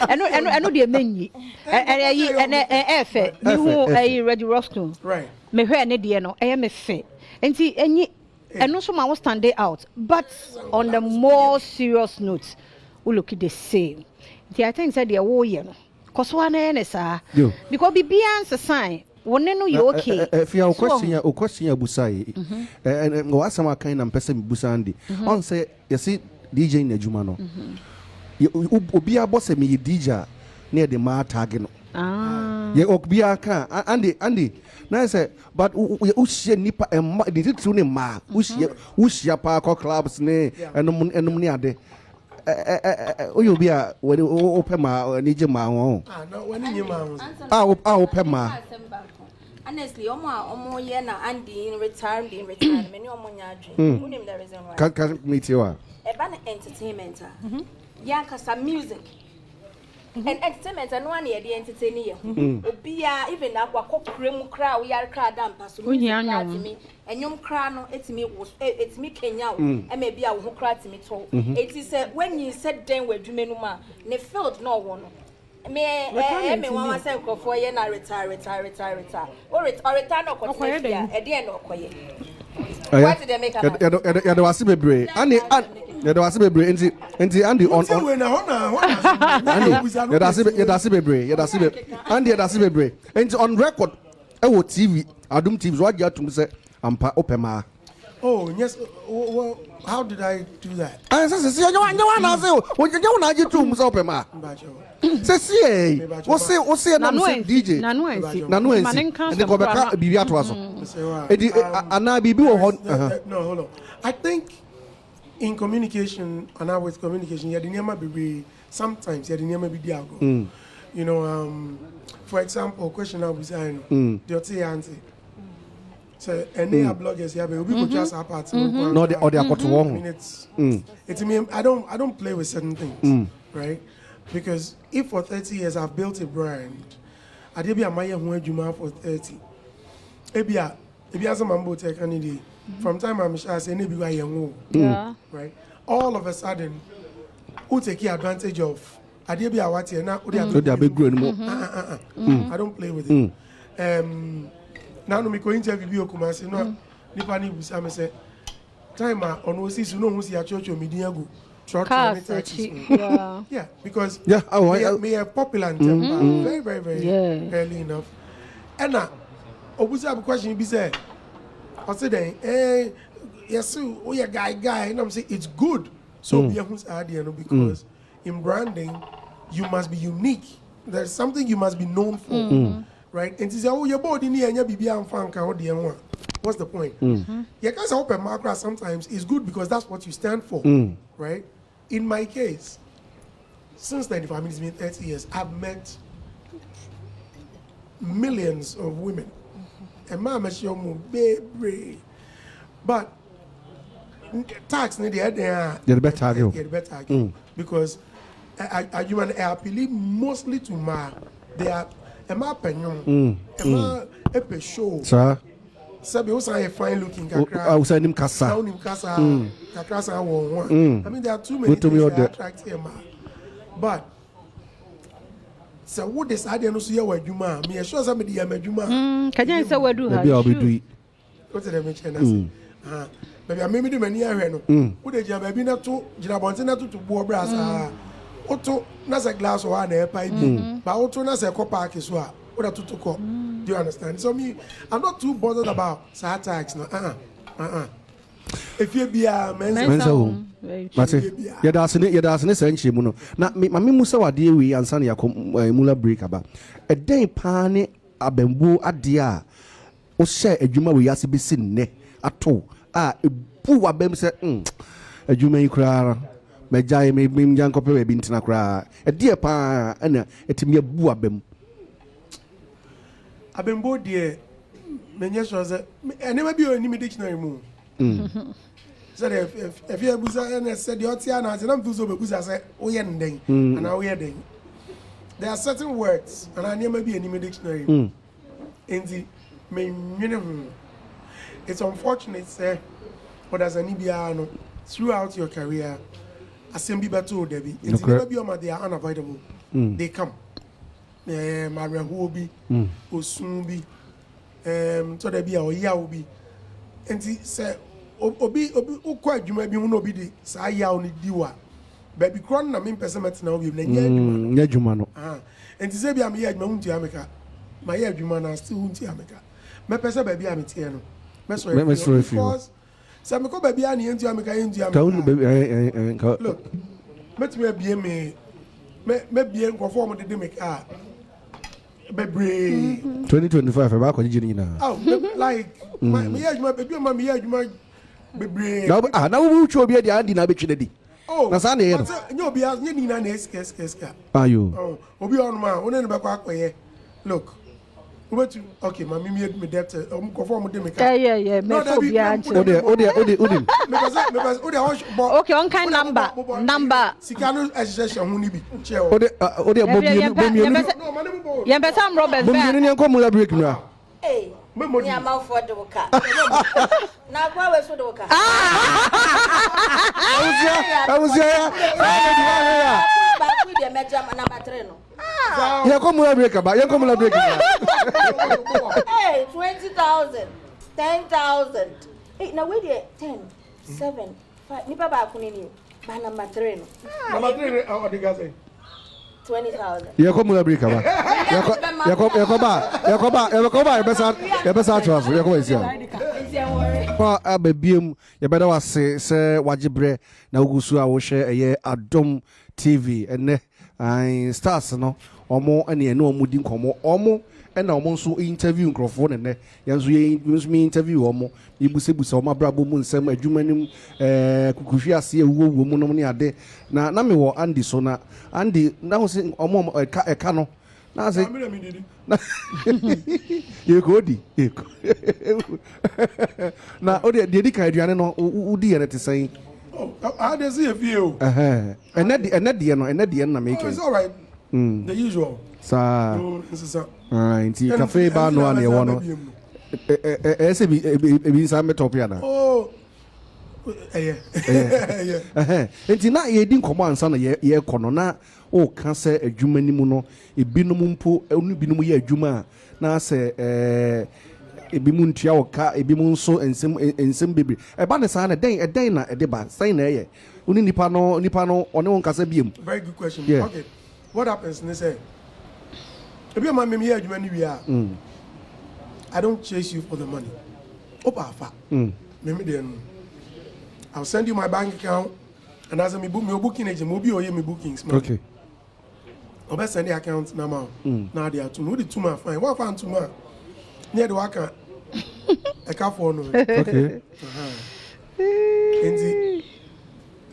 Speaker 3: Eno de menyi. Efe. Ni hu Reggie Roscoe.
Speaker 5: Right.
Speaker 3: Me hwe ne de no me fe. Enti enyi and also I was standing out, but on the more serious note, we look at the same. I think that they are all you know, cause one is because be answer sign. One know you okay.
Speaker 1: If you question your busai, and what some kind of person busandi. On say you see DJ in the Jumano. You be a boss me DJ near the mar target. Ye okbia ka Andy na say but we share nipa the true name ma we share park clubs ne enum ne ade you be a when open ma ni je ma won
Speaker 5: no when ni ma
Speaker 1: open ma
Speaker 2: honestly omo ye na Andy in retirement many omo nya adwen who name the reason why
Speaker 1: can meet you
Speaker 2: e ba na entertainment ya kasa music. And entertainment and one year the entertaining you. Obia even now what cremu cry we are crowd and pass me and you cry no it's me Kenya and maybe I will cry to me too. It is when you said then we're doing ne filled no one. Me one say for year na retire. Or retire no ko e dey no koye. What did they make up?
Speaker 1: Ya do wase bebre. Ya do wase bebre enti Andy on Andy ya do wase bebre. Andy ya do wase bebre. Enti on record e wo TV Adom TV so agya tum say ampa opema.
Speaker 5: Oh, yes. Well, how did I do that?
Speaker 1: I say you want na say o you na agya tum say opema. Say o say na DJ
Speaker 3: na no ensi
Speaker 1: and go back bibi ato aso edi ana bibi wo
Speaker 5: no hold on. I think in communication and now with communication you never be sometimes you never be there go. You know for example question I was saying the answer so any bloggers here we could just apart
Speaker 1: no they or they are got wrong
Speaker 5: it's me I don't play with certain things right. Because if for 30 years I've built a brand, I did be a Maya Juma for 30. Ebia some mambo take any day. From time I'm sure I say maybe I right. All of a sudden, who take advantage of? I did be a what here now? I don't play with it. Now no me go interview Kumasi no. Nipani busame say time on osis no who see a church or media go. Yeah, because me a popular in Tempa, very early enough. And now, obviously, I have a question. Be said, I said, yes, oh yeah, guy, and I'm saying it's good. So be a who's idea, because in branding, you must be unique. There's something you must be known for, right? And to say, oh, your body near your baby and fan can do what's the point? Yeah, guys, open market sometimes is good because that's what you stand for, right? In my case, since then, if I mean it's been 30 years, I've met millions of women. And mama show me baby, but tax need the better because I appeal mostly to ma they are a ma penyon a show. Sir. Sabi also a fine looking kakra.
Speaker 1: I was saying kasa.
Speaker 5: Kakra sa one. I mean there are too many things that attract him. But So what this idea no so your adwuma me sure say me dey am adwuma
Speaker 3: can you say we do ha
Speaker 5: what did I mention us baby me dey mani ahwe no wo dey jam baby na to jira bonte na to bo brasa oto na say glass wa na e pa bi ba oto na say ko park so a wo da to ko do you understand so me I'm not too bothered about side tax no if you be a mensa
Speaker 1: Mate, yadasine senchi muno. Na mami musa wadi we ansani ya mula break aba. A day pane abembu adia. O share ejuma we yasi bisi ne ato. Ebu wabem se ejuma ikrara. Mejai me mjanko pewe bintina kra. A dear pa ena etimi ebu abem.
Speaker 5: Abembu die menye sure say never be any dictionary mu. So if you busa and said the otiana and I'm so busa say oyenden and oyenden. There are certain words and I never be any dictionary. In the main it's unfortunate say but as an Ibiano throughout your career assembly battle Debbie it's never be on they are unavoidable. They come. Maria Hobi Osumbi so there be a Yaobi and say obi ukwa adwuma bi hu no bi di saa ya oni diwa baby kron na me person met na obi na nya
Speaker 1: adwuma no
Speaker 5: enti se bia me ya adwuma hunti ameka ma ya adwuma na still hunti ameka me person baby am tie no me so because se me ko baby an hunti ameka look met me bia me bia nkofo mo de meka baby
Speaker 1: 2025 ba ko jini na
Speaker 5: like me ya adwuma baby ma me ya adwuma
Speaker 1: na wo chu obi dia di na betwe na di na sa na ye no
Speaker 5: nyo obi as nye ni na eska
Speaker 1: ayo
Speaker 5: obi on ma won ne be kwa akoye look what you okay ma me debt ko form de me ka
Speaker 3: yeah me for bi anche okay on kind number
Speaker 5: sika no association hu ni bi che o
Speaker 1: ode bomi
Speaker 3: ye be sam Robert
Speaker 1: bomi ni enko mu la break na
Speaker 2: Ni ama for the worker. Na kwa we so the worker.
Speaker 1: I was here.
Speaker 2: Ba ku de meja number 3 no.
Speaker 1: Ya ko mu break ba, ya ko mu break ba.
Speaker 2: Hey, 20,000, 10,000. Hey, na we dey 10, 7, 5. Ni baba ku ni ba number 3 no.
Speaker 5: Number 3 o de ga say
Speaker 2: 20,000.
Speaker 1: Ya ko mu break ba. Ya ko ba ya besa trust ya ko isia. Pa ababiem ya beda wase se wagibre na ugusu a wo hye eye Adom TV ene stars no omo ene ene omo di nkomo omo ena omo nso interview nkrofo ne yanzu ye interview omo ibusebusa omo abrabo mu nsem adwumanim kukuhwi ase ewuwo mu no ne ade na me wo Andy so na Andy na ho se omo eka no na se yekodi na ode de dika aduane no udi ene te sen
Speaker 5: how does he feel
Speaker 1: enedi na make
Speaker 5: it's all right the usual
Speaker 1: sa nti cafe ba no ane wo no ese bi sa metopia na nti na ye di nkomo ansa na ye kono na o ka se adwuma ni mu no ebinom mpo onu binom ye adwuma na se ebi mu ntua oka ebi mu nso ensem bebre eba ne sa na den na ede ba sai na ye uni nipa no one won kasa biem.
Speaker 5: Very good question. Yeah. Okay, what happens they say ebi ma me ye adwuma ni wi a I don't chase you for the money opa afa me den I'll send you my bank account and as me book me booking agent mo bi oye me bookings man.
Speaker 1: Okay,
Speaker 5: Obe send the account now. Now they are two. No, the 2 man fine. What found 2 man? Near the worker. I can't for no.
Speaker 1: okay.
Speaker 5: Indeed.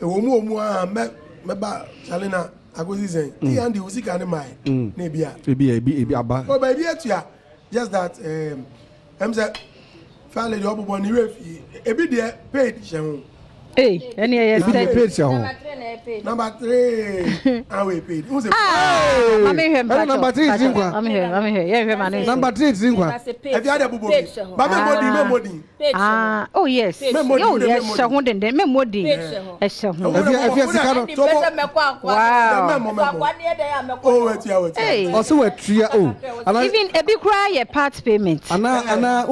Speaker 5: A woman me ba Chalina agozi zen. He and the usika ne mai. Nebia.
Speaker 1: Ebi aba.
Speaker 5: Oh baby etua. Just that I'm say family the obo ni refi. Ebi there paid shen.
Speaker 3: Hey, any yes.
Speaker 5: Number 3. I will pay. Who's it?
Speaker 3: I'm here.
Speaker 6: Number 3 is Zinkwa.
Speaker 3: I'm here. Yeah, my name.
Speaker 6: Number 3 is Zinkwa.
Speaker 5: Have you had a boo? Memory.
Speaker 3: Oh yes. Oh yes. Shahundin. Memory.
Speaker 5: Wow. Oh, wait.
Speaker 3: Hey.
Speaker 6: Also, we're 3 oh.
Speaker 3: Even a big cry part payment.
Speaker 6: Anna,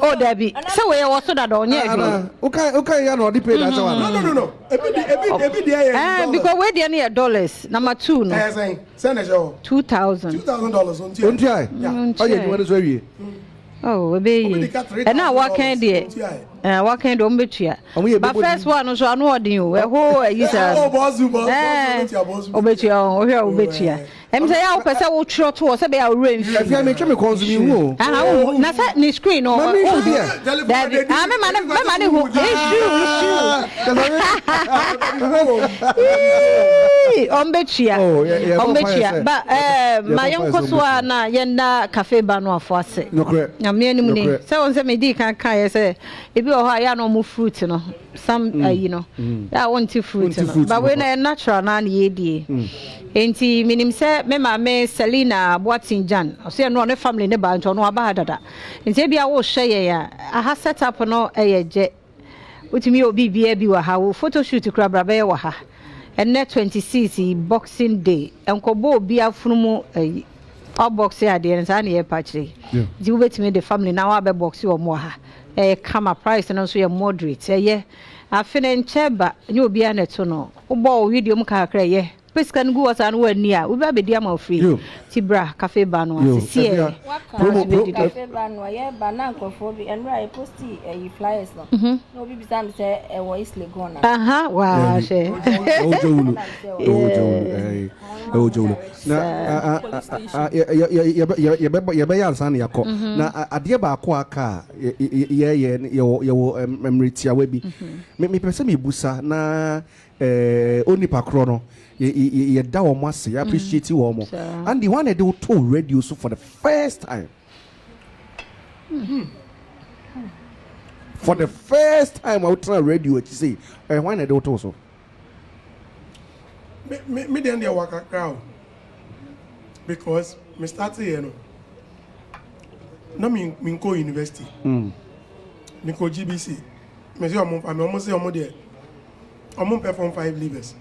Speaker 3: Oh, Debbie. So we also that on you.
Speaker 6: Okay, you know, the pay that one.
Speaker 5: No.
Speaker 3: Because we're the near dollars. Number 2, no.
Speaker 5: Send us $2,000.
Speaker 6: $2,000. Oh, yeah, you want to say
Speaker 3: oh, we be. And now what can they? What can do betcha? But first one, so I know you. A whole is a betcha. I'm saying, I'll pass out short to us about range.
Speaker 6: If you make me cause you,
Speaker 3: and I will not set any screen or I'm a man who issue. On betcha. But my uncle Swana, Yenda Cafe Bano for us.
Speaker 6: No, correct.
Speaker 3: I'm meaning, so on some idea can say, if you are no more fruit, you know, some, you know, I want to fruit, but when a natural nan ye. Enti minim se me ma me Selina Boatin Jan o se no family ne ba nto no aba dada enti bia wo hye ya aha set up no eyeje utimi obi bia bi wa ha wo photo shoot kura brabe wa ha enne 26 Boxing Day enkobo obi afunumu all box ya de nsa na ye patri di wo betimi the family na wa be box wo mo ha kama price no so ye moderate ye afene ncheba nye obi aneto no wo video mu kakra ye Pescan go was and one near. We be dear free. Tibra Cafe Bano. See Cafe
Speaker 2: Bano, yeah, banana for me and right posty a flyers. No, be some say a voice legona.
Speaker 3: Wow,
Speaker 6: oh, Joe. You be answer yako. Na adia ba kwa ka your memory tia we bi. Me pese me busa na oni pakrono. You appreciate you almost. And the one that they told radio so for the first time. For the first time, I would try radio to say, why they do so?
Speaker 5: Me then they work a crowd because me started you know. No me go university. Me go GBC. Me say I'm almost say I'm there. I'm perform 5 levers.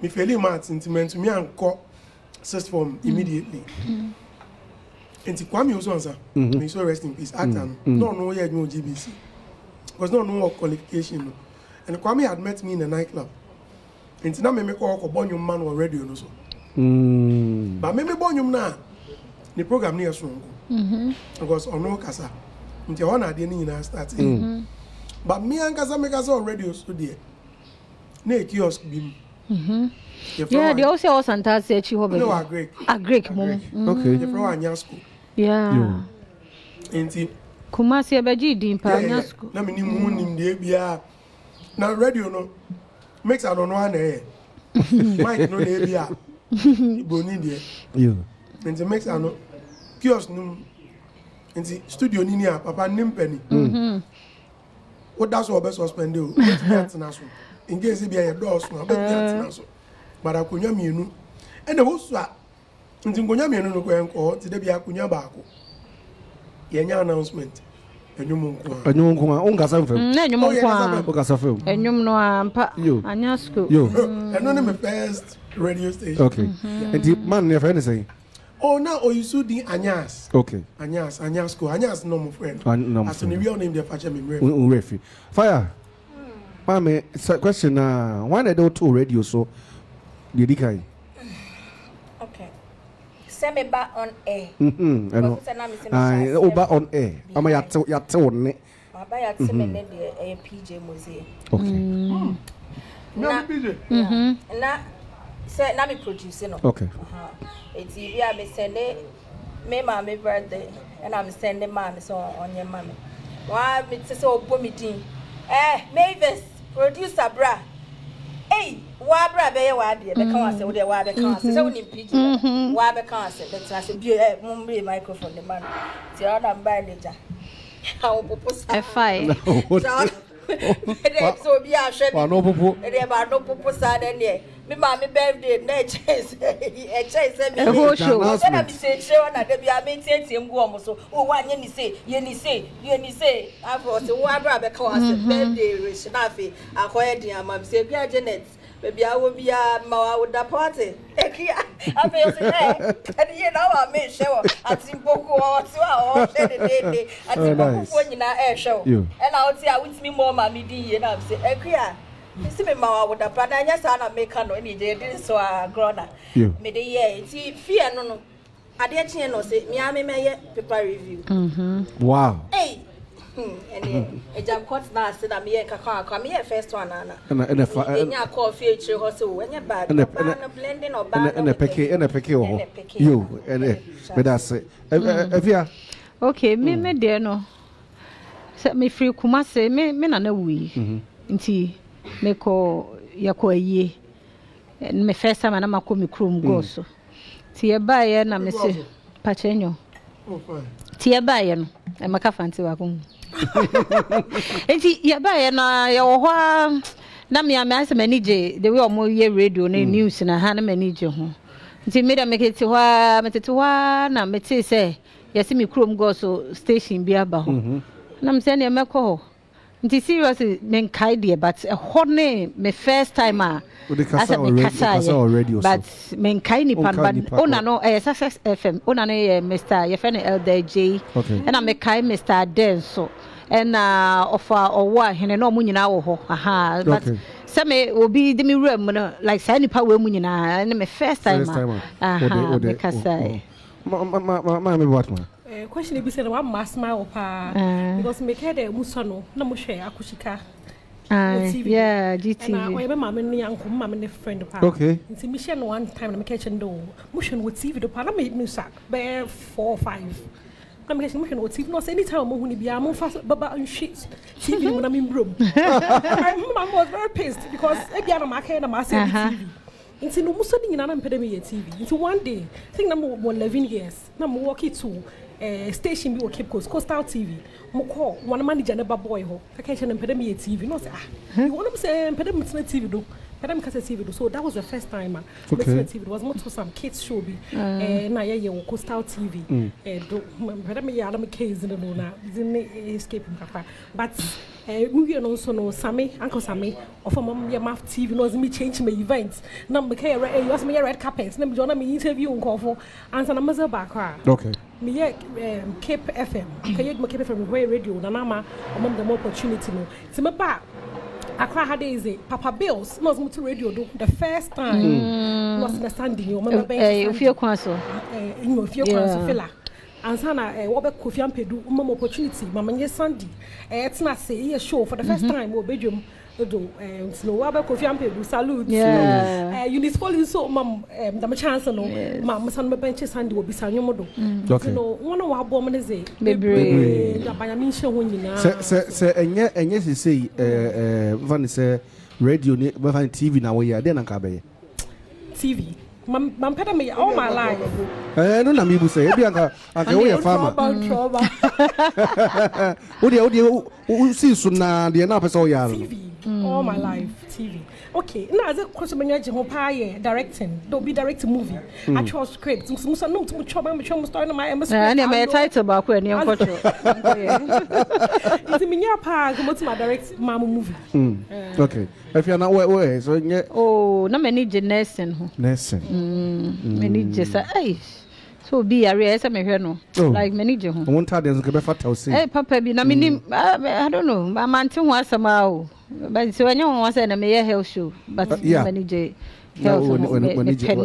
Speaker 5: Me failing maths intimate to me and call sixth form immediately. And to Kwame also answer. Me so rest in peace. Actor no yet no GBC. Because no qualification. And Kwame had met me in a nightclub. And now me call Bonyum man or radio no so. But me Bonyum na the program near strong. Because on no kasa. Until one at the end start. But me and kasa make us on radio so there. Ne kiosk bim.
Speaker 3: Yeah, they also was fantastic. You have
Speaker 5: a
Speaker 3: Greek mom.
Speaker 5: Okay. The pro anya school.
Speaker 3: Yeah.
Speaker 5: Enti
Speaker 3: Kumasi abeji di pa anya school.
Speaker 5: Na me ni mu nim de bia. Na radio no makes I don't know na e. Mike no de bia. Boni de.
Speaker 6: You.
Speaker 5: Enti makes I no kiosk no. Enti studio ni a papa nim penny. What that's what be suspend o. International. In case be a doors no be international. But akunya mienu. E na wo so a nti ngonya mienu no ko enko ti de bia akunya baako. Yenya announcement. Enyum
Speaker 6: nko ongasa fam.
Speaker 3: Na enyum nko
Speaker 6: ongasa fam.
Speaker 3: Enyum no ampa anya school.
Speaker 6: Yo.
Speaker 5: Eno na my first radio station.
Speaker 6: Okay. And the man never anything.
Speaker 5: Oh, now you should do Anyas.
Speaker 6: Okay.
Speaker 5: Anyas school. Anyas no my friend. As in real name, they fetch me
Speaker 6: referee. Fire. Mame, question. Why they don't do radio so? Did okay.
Speaker 2: Send me back on air.
Speaker 6: I know. Back on air. I'm yat on it.
Speaker 2: I buy a PJ Mosey.
Speaker 6: Okay.
Speaker 5: No PJ.
Speaker 2: Na say na me produce no.
Speaker 6: Okay.
Speaker 2: It's if you be sending me mommy birthday and I'm sending mommy so on your mommy. Why me say so bo meeting. Mavis producer bra. Hey, wa bra be wa de be kan say we de wa be kan say we nim PG. Wa be kan say but I say be mumbre microphone the man. Ti other buy later. How propose
Speaker 3: a fight.
Speaker 2: So be a shed.
Speaker 6: No popo.
Speaker 2: There are no proposal any. Me mammy birthday, a chase,
Speaker 3: A whole show.
Speaker 2: Then I say, show and I be a maintain him go so. Oh, what you say, I've got a wabra because birthday, rich naffy, a quiet dear mum say, Pierre Janet. Maybe I will be a ma with the party. I feel and you know I made sure at Simpoku or 2 hours at Simpoku when you air show. And I'll say I with me more mammy D and I'll say, Ekria. You see me ma with the plan and yes I make no any day so a grown up. May the year fear no. I didn't know say me I may paper review.
Speaker 6: Wow.
Speaker 2: Hey. And a jam court now said I'm here, come here first one, Anna.
Speaker 6: And a
Speaker 2: coffee, so when you're bad, and a blending or bad,
Speaker 6: and a pecky, you, and but that's it. If you
Speaker 3: okay, me dear no. Set me free Kumase, me na we. Inti, me ko yako ye. And me first time I'm a comic room go so. Tia by na me say, Pachenyo. Tia by no, I'm a cafanti wagon. Enti yaba na ya wo na me ase manage the way omo ye radio na news na ha na manage ho nti me da make ti hwa metete hwa na mete say yesi me krom go so station bi aba ho na me say na me ko nti seriously men kai there but ho ne me first time as a already but men kai ni pan but ona no success fm ona no Mr. Yefene Elder J and I me kai Mr. Den so and offer or what he no munyina wo ho aha but some obi de me room like say nipa we munyina and me first time aha because
Speaker 6: ma me what ma
Speaker 4: question be said one mass smile pa because me care the musono na mo hwe akushika
Speaker 3: yeah GT
Speaker 4: na we be mama no yanko mama no friend pa
Speaker 6: okay
Speaker 4: nti me share no one time na me kitchen do mo hwe no TV do pa na me new sack be 4 or 5 I'm getting no TV no say anytime mo huni bia mo fast baba and shit TV mo na me room my mom was very pissed because e bia na market na ma say TV nti no muso ni nyina na mpede me TV nti one day think na mo 11 years na mo walk it to station bi o Cape Coastal TV mo call one manager na boy ho ka ka na mpede me TV no say you want to say mpede me TV do Madam Kasa TV do so that was the first time TV was more to some kids show bi na ye Coastal TV do Madam ya na me case no na didn't escape papa but we no so no Sammy Uncle Sammy of mom ya maf TV no me change my events na me ka you was me red carpet na me join me interview nkofo answer na maza back
Speaker 6: okay
Speaker 4: me Cape FM ka ye Cape FM radio na na ma mom the opportunity no ti me ba Accra had is Papa Bills was to radio do the first time was the Sunday you remember
Speaker 3: if you kwaso
Speaker 4: if you kwaso fella ansana wo be Kofi Ampedu mom opportunity mama nye Sunday it's na say show for the first time wo bedwom do no wo be Kofi Ampedu salute Eunice Foley so mom the chance no mama san be bench Sunday wo bisa nwom do you know one wo abo me say bebre da banya mi hye ho nyina
Speaker 6: se enye se van se radio ni van TV na wo ya de na ka be TV
Speaker 4: Mam peda me all my life.
Speaker 6: No na mi bu say e bi anka wo ya farmer. O si so na de na pesa o ya
Speaker 4: TV all my life TV. Okay, now as a question when you ho pa ye directing, don't be directing movie. Actual script. So no to choba me chomo story na my script.
Speaker 3: Na me title ba ko ani enkocho.
Speaker 4: It's me nya pa go to my direct mama movie.
Speaker 6: Okay. If you are not where so nye
Speaker 3: oh na me ni je nursing ho.
Speaker 6: Nursing.
Speaker 3: Me ni je sa ai. So be area say me hwe no. Like me ni je ho.
Speaker 6: Won ta den so be fata o say.
Speaker 3: Eh papa bi na me ni I don't know. Ma mante ho asama o. But so when you want to say na me health show but manage health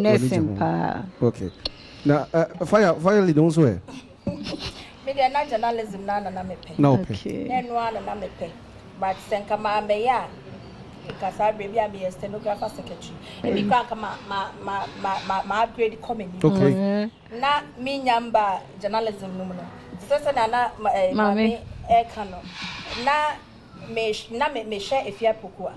Speaker 3: nursing pa.
Speaker 6: Okay. Now fire lead on so
Speaker 2: me dey na journalism na me pe.
Speaker 6: No okay.
Speaker 2: No na me pe. But senka ma me ya because I be a stenographer secretary. E bi kwa ma upgrade comedy.
Speaker 6: Okay.
Speaker 2: Na me nyamba journalism no no. Sese na mami e kano. Na me share efia pokua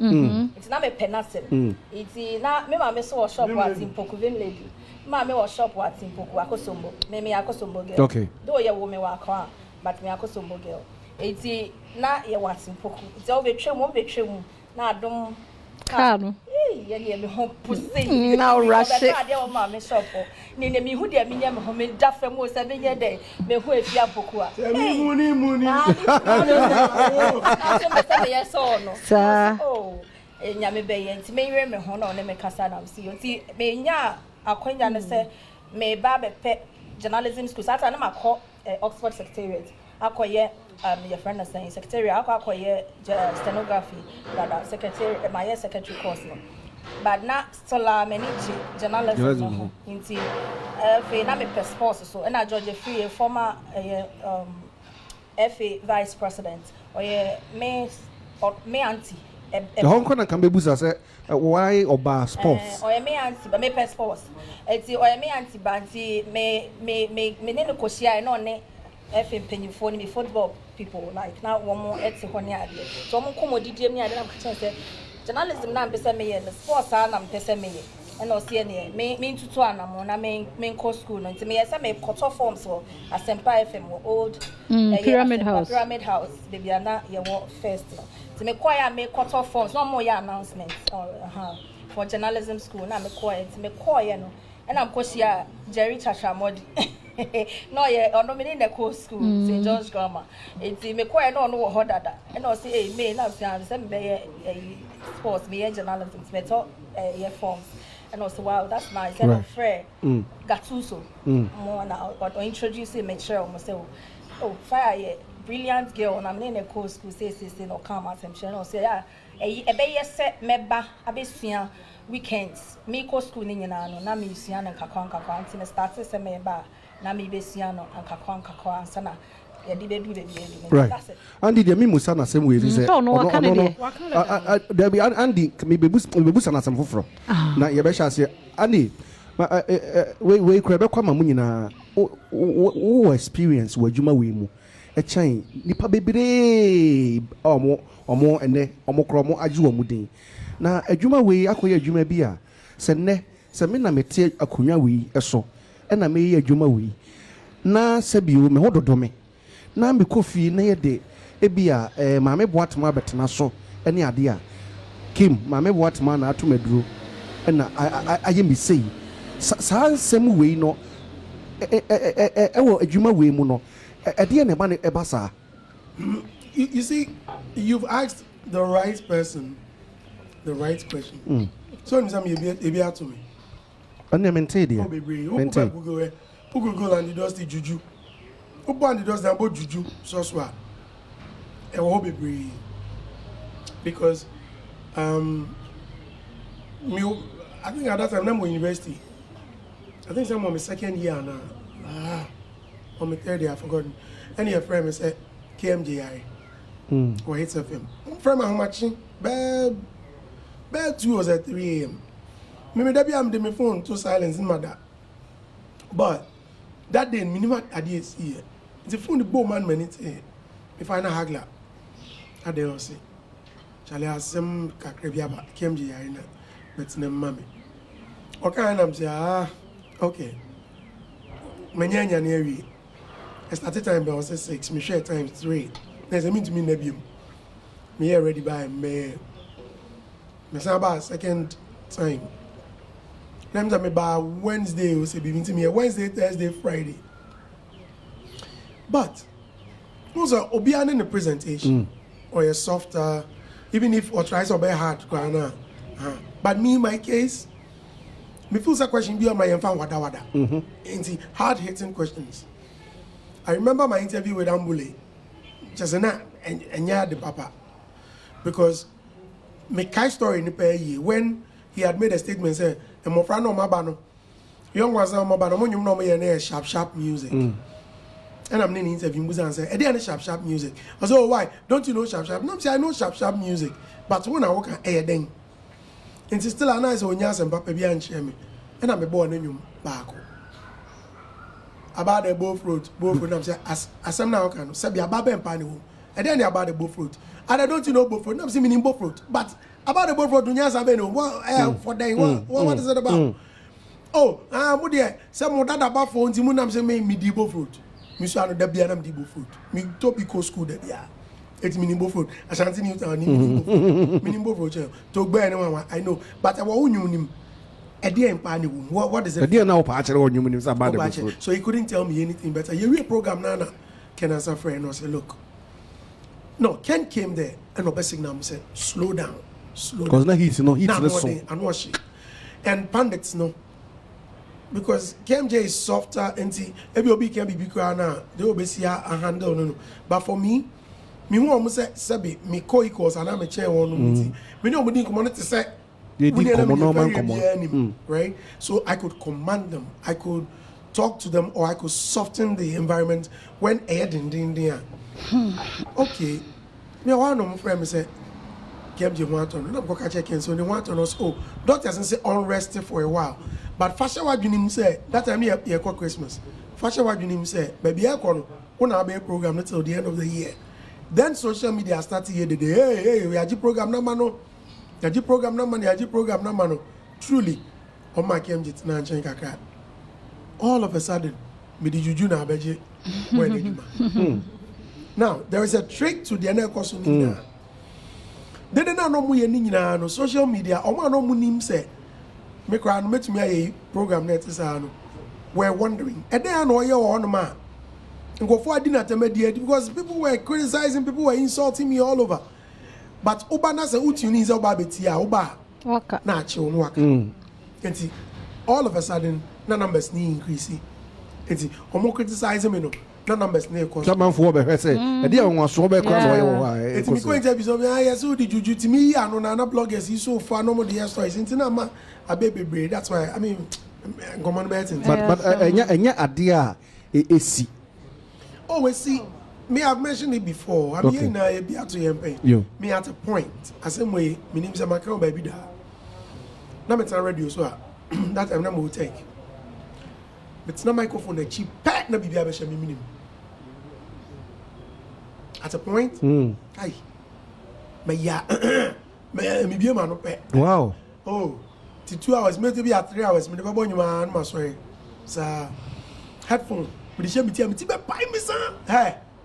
Speaker 2: it's na me penasem it's na me ma me so shop at Impoku vim lady ma me shop at Impoku akosombo me akosombo girl
Speaker 6: okay
Speaker 2: do ye wo me wa kwa but me akosombo girl eti na ye watin poku eti obetwem na Adom
Speaker 3: car no
Speaker 2: ye me ho pusi
Speaker 3: now rush it
Speaker 2: ade o ma me shop ni me hu de me nya me ho me da fam o se me nye de me hu afia poku a muni na so me se ye so no
Speaker 3: sa
Speaker 2: oh nya me be ye nti me yire me ho na ne me kasa na si nti me nya akwanya ne se me ba be pe journalism school sata na makọ Oxford Secretariat akoye your friend is saying secretariat akoye stenography that secretary my secretary course no but na still many journalism nti fe na me sports so na George Free former FA vice president or me auntie
Speaker 6: the Hong Kong can be busa say why oba sports
Speaker 2: or me auntie but me sports eti or me auntie banti me ne no kosia no ne FA penyifo ni football people like now one more eti ho ne ade so mo komodidiem ni ade na ka say journalism na mpese me ye the sports na mpese me ye and osie ne me ntutu anamo na me ko school no nti me ye say me koto forms for Asempa FM old
Speaker 3: Pyramid House
Speaker 2: baby na ye wo first so me choir me cut off forms no more announcement for journalism school na me choir no and I'm kosia Jerry Chashamodi no ye ono me in the course school St. George Grammar enti me choir no wo ho dada and I say hey me na say me sports me journalism me to ye forms and also wow that's nice and right. Fair Gatuso more now but introduce me sure I say oh fire brilliant girl and I'm in a course school say no come at him no say yeah e be yes meba abesua weekends me ko school ni nyina no na me sua na kakwa anti me start say meba na me besua no kakwa ansa na ye di bedu
Speaker 6: right Andy the me musa na same way say
Speaker 3: no
Speaker 6: Andy me bebusa na sam foforo na ye be sha say Andy we kura be kwa ma mu nyina o experience wajuma we mu e chan nipa bebre omo ene omo kromo agi wo muden na adwuma we akoye adwuma bi a se ne se me na mete akonwa we eso e na me ye adwuma we na se bi wo me hododo me na me kofi na ye de e bi a ma me boatma betena so ene ade a kim ma me boatma na atomaduro e na aye mi sei sa nsem we no wo adwuma we mu no
Speaker 5: you see, you've asked the right person the right question. So I'm saying you be out to me.
Speaker 6: And you maintain it.
Speaker 5: Google and the dusty juju. Who and the dust and both juju so swap. Because I think at that time I'm in university. I think I'm on my second year now. On my third year, I forgotten. Any of friend said KMJI or hits of him. Friend, how much? Bad 2 was at 3 a.m. Maybe that be I'm my phone to silence in my dad. But that day, minimum I did see it. It's a phone the bow man minute. If I know Hagla, I dare say. Charlie has some Kakrabia KMJI, but it's name mommy. Okay, and I'm saying, okay. Manyanya near I started time by 6, me share times 3. There's a mean to me nebium. Me ready by me. Me about second time. Them me by Wednesday or say be to me Wednesday, Thursday, Friday. But also obian in the presentation or a softer, even if or tries or be hard but me in my case, me feel a question be on my infant wada. Hard hitting questions. I remember my interview with Ambule, just and the papa, because my kai story in the pay when he had made a statement say, "And my friend no mabano, young was no mabano, you know me and sharp music." And I'm in the interview and say, "I didn't sharp music." I said, "Oh why? Don't you know sharp? No, I know sharp music, but when I work at air then, it's still a nice when you and papa be and share me, and I'm a born in you back." About the both fruit, I'm saying, as some now can say, about and pani, and then about the both fruit. And I don't know both fruit, I'm saying both fruit, but about the both fruit, Dunyas Aveno, for day, what is it about? Oh, dear, some more that about phones, I'm saying, me both fruit. so I know that be an food. Me topical school that yeah. It's minimum food. Ashanti Newtown, minimum food. To bear anyone, I know. But I won't know him. A dear in Pani, what is it?
Speaker 6: A dear now, patch or you mean about food.
Speaker 5: So he couldn't tell me anything better. You real program, Nana. Ken as a friend, or say, look. No, Ken came there and the best signal said, slow down. Slow down.
Speaker 6: Because now he's no, he's no.
Speaker 5: And wash it. And pundits, no. Because KMJ is softer and see, every can be big now. They will be see a handle, no. But for me, me want to say, Sabi, me co-equals and I'm a chair one meeting. Me know we didn't come on to say, right? So I could command them, I could talk to them, or I could soften the environment when air in there. Okay, me one of my friends say, KMJ want on, I'm going to check in, so they want on us. Oh, doctors say unrested for a while. But Fasha what you say, that time here called Christmas. Fasha what you say, baby, I call on our program until the end of the year. Then social media started here the day. Hey, we are the program number no. The program number, the program number no. Truly, on my KMJ tonight, Kakra. All of a sudden, me the juju na beje. Now there is a trick to the Interpersonal. They don't know mu ye no social media. Omo no mu nim say. Me kra no metumi aye program net say no. We're wondering. And then no ye on ma. Because people were criticizing, people were insulting me all over. But Obana se utuni is oba betia oba. Na chi onu waka. Enti all of a sudden na numbers ni increase. Enti omo criticizing me no. Na numbers ni cause. Someone for be say, e dey won so be kwa no ye wo ha. Enti me ko interview so me yes who the juju timi ya no na bloggers is so far no more the stories. Enti na ma abebe. That's why I mean common betting.
Speaker 6: But enya ade a esi.
Speaker 5: Oh, we see, me I've mentioned it before. I mean, I be at to me at a point. As same way, my name is Amakao baby da. Now it's on radio, so that I'm not more take. But it's not microphone the cheap pack na bibi abesha me minimum. At a point, aye. Me ya me be man no pay.
Speaker 6: Wow.
Speaker 5: Oh, 2 hours, maybe at 3 hours, me never born you man, my sorry. Sir, headphone. Hey,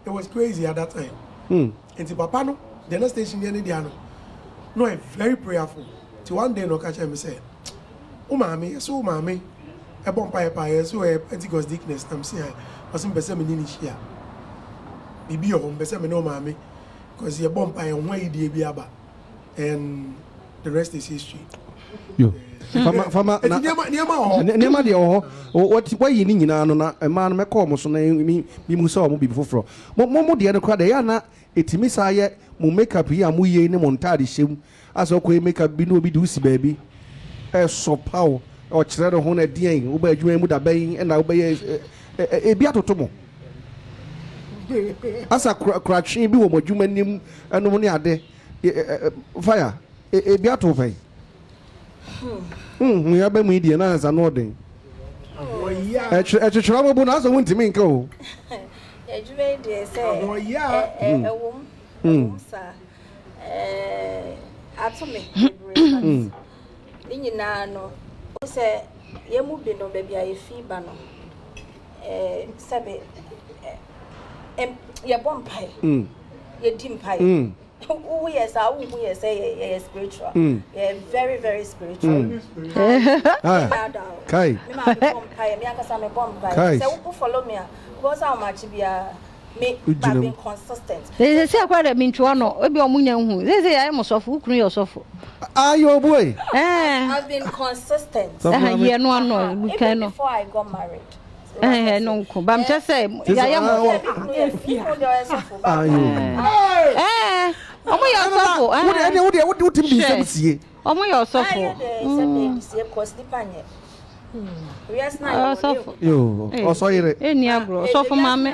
Speaker 5: it was crazy at that time. And the papa no, the next station no, I'm very prayerful. To one day no catch me say, oh mommy, so mommy, a bomb pie, so a Pentecost dickness. I'm saying, I some person in here. Maybe your home, person no mommy, because you're bomb pie and way the biaba, and the rest is history.
Speaker 6: Yo. Fama nema de ho what why yi nyina no na ma no mekọ mo so na mi mu so mo bi foforo mo de no kra de ya na etimi sa ye mo makeup yi amu ye ne mo ntade hyem aso ko makeup bi no obi de usi ba bi so paw o kire do ho na dien wo ba adwuma mu da ban na wo ba ye e bi atoto mo asa kra twi bi wo mo adwuma nim eno mo ne ade fire e bi ato pai we have been media na za no den. Oh yeah. Chira bo na so wuntimi nka o.
Speaker 2: Ejume de say. Oh yeah. Sa. Atome. Ni nyina no. O say ye mu bi no baabi a ye fi ba no. Sabe ye bompai. Ye dimpai. Oh yes, I will say spiritual. Yeah, very, very spiritual.
Speaker 6: Kai.
Speaker 2: Kai. So who follow me? Because how much be me being consistent.
Speaker 3: They say quite a mean to no. Obi omunya hu. They say I must of ukru yourself.
Speaker 6: Ah, your boy.
Speaker 2: I've been consistent.
Speaker 3: Yeah, no, we can
Speaker 2: before I got married.
Speaker 3: No, but I'm just saying, I am. What do you see? Oh, my, you're so
Speaker 6: you also any agro, so for mamma.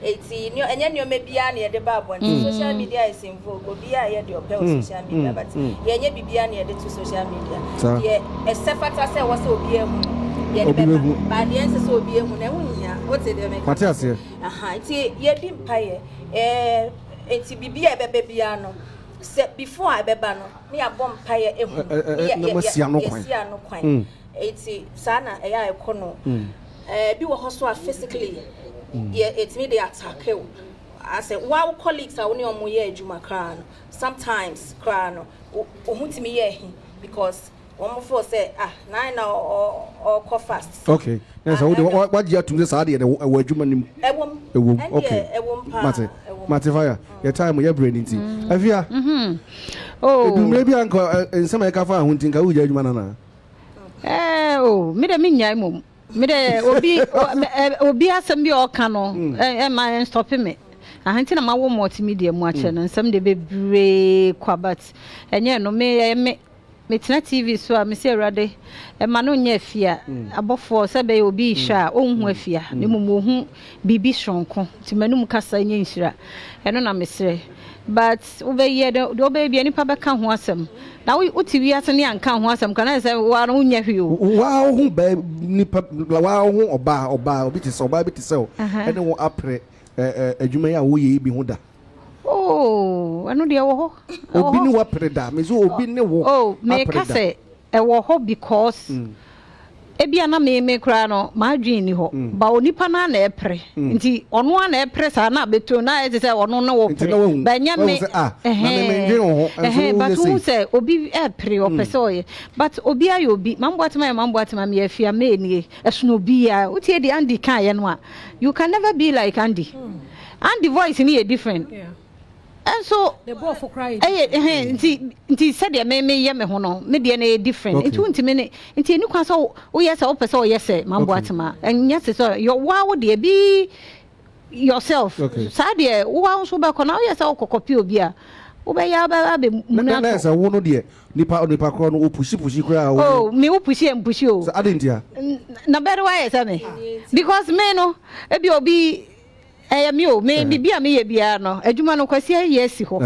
Speaker 2: 18, and then you may be near the Bible. Social media is in vogue, be I your social media, but you be near the social media. Yeah, except for I say, what's so be by the answer so be what's it?
Speaker 6: Matthias here.
Speaker 2: It's ye didn't pay it's be a babyano. Before I bebano, me a bomb pie a 80 sana a kono. Be also physically yeah it's me they attack you. I say wow colleagues are only on my year juma crown sometimes crown ohunti me here because one more say 9 or call fast.
Speaker 6: Okay. Yes, what you have to this idea the juma nim. Okay. Mate fire. Your time your brain into. Avia.
Speaker 3: Oh.
Speaker 6: Maybe uncle in some cafe hunting ka uja juma na.
Speaker 3: Oh, me de minya mum. Me de obi asem bi o ka no ma stop me. Ahanti na ma wo multimedia mu ache no nsem de bebre kwabat. Enye no me tena TV so a me se awrade e ma no nya afia abofo se be obi hwa onhu afia ne mumu hu bibi shonko ti manum kasa nya nhira eno na mesre but obeye de obeye nipa be ka ho asem na wo ti wi ase ne anka ho asem kana se wa no nya hwi o
Speaker 6: wa ho be nipa wa ho oba obi ti se oba bi ti se o ene wo apre adwuma ya wo ye bi ho da.
Speaker 3: Oh, anu de wo ho.
Speaker 6: Obi ni wa preda, me so obi ni wo.
Speaker 3: Oh, me ka say e wo ho because ebia na me kra no ma adwin ni ho. Ba onipa na na epre. Nti ono na epre sa na beto na e say ono na wo pre. Ba nya me
Speaker 6: na me ndwen ho.
Speaker 3: But who say obi epre o pese but obi ayo obi mamboatema me afia me ni esuno obi a utie di Andy kan ye no a you can never be like Andy. Andy voice ni e different. Yeah. And so
Speaker 4: the boy for crying
Speaker 3: nti said ya me ye me ho no me de na different nti unti me nti eni kwa so wo yes o pese o yes mambo atema enya se so your wow de be yourself sa de wo so be ko na wo yes o kokopi obi a wo be ya ba be muna
Speaker 6: na say wo no de nipa kro no o pushi kra
Speaker 3: oh me wo pushi o
Speaker 6: so adentia
Speaker 3: na better why say me because me no e bi obi me o me bibia me ye bia no adwuma no kwase ye si ho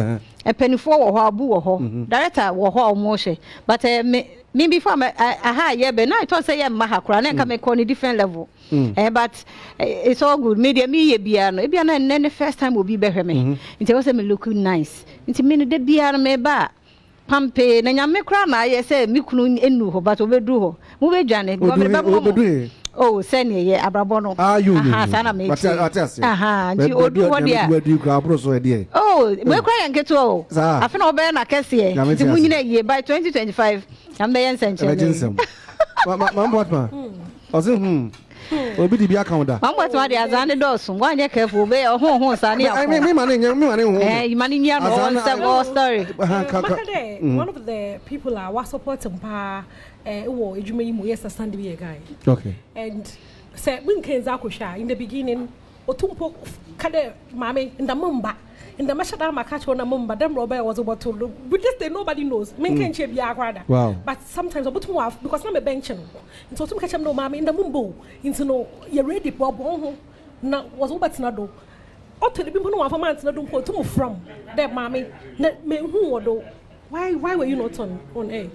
Speaker 3: epanifo wo ho abu wo ho director wo ho omo hye but me before aha ye be na I thought say ye ma hakura na ka me call ni different level but it's all good me dey me ye bia no e bia na the first time obi be hwe me nti wo say me look nice nti me no de bia no me ba pampe na nya me kra na ye say me kunu enu ho but obedu ho mo be dwane go me be oh senior ye abrabo no aha sana me aha nti odu ho dia oh we kra yanketo o afi na obe na kese nti munyina ye by 2025 am be yen senche
Speaker 6: mambo ozi obi di bi account da
Speaker 3: mambo atwa dia azane dosu wanye careful be ho sa ne akọ
Speaker 6: me mane
Speaker 3: you mane nya no story
Speaker 4: one of the people are was supporting pa wo edwuma yi mu yes stand be a guy
Speaker 6: okay
Speaker 4: and say when kenza akosha in the beginning otumpo kade mame in the mumba in the mashada makacho na mumba them robber was about to we just say nobody knows men can che bia akwada but sometimes obutum have because na me bench no so otum kachem no mame in the mumbo into no you ready bobo ho na was obatina do oto de bimpo no wa format na do mpo otum from that mame na me hu wodo why were you not on air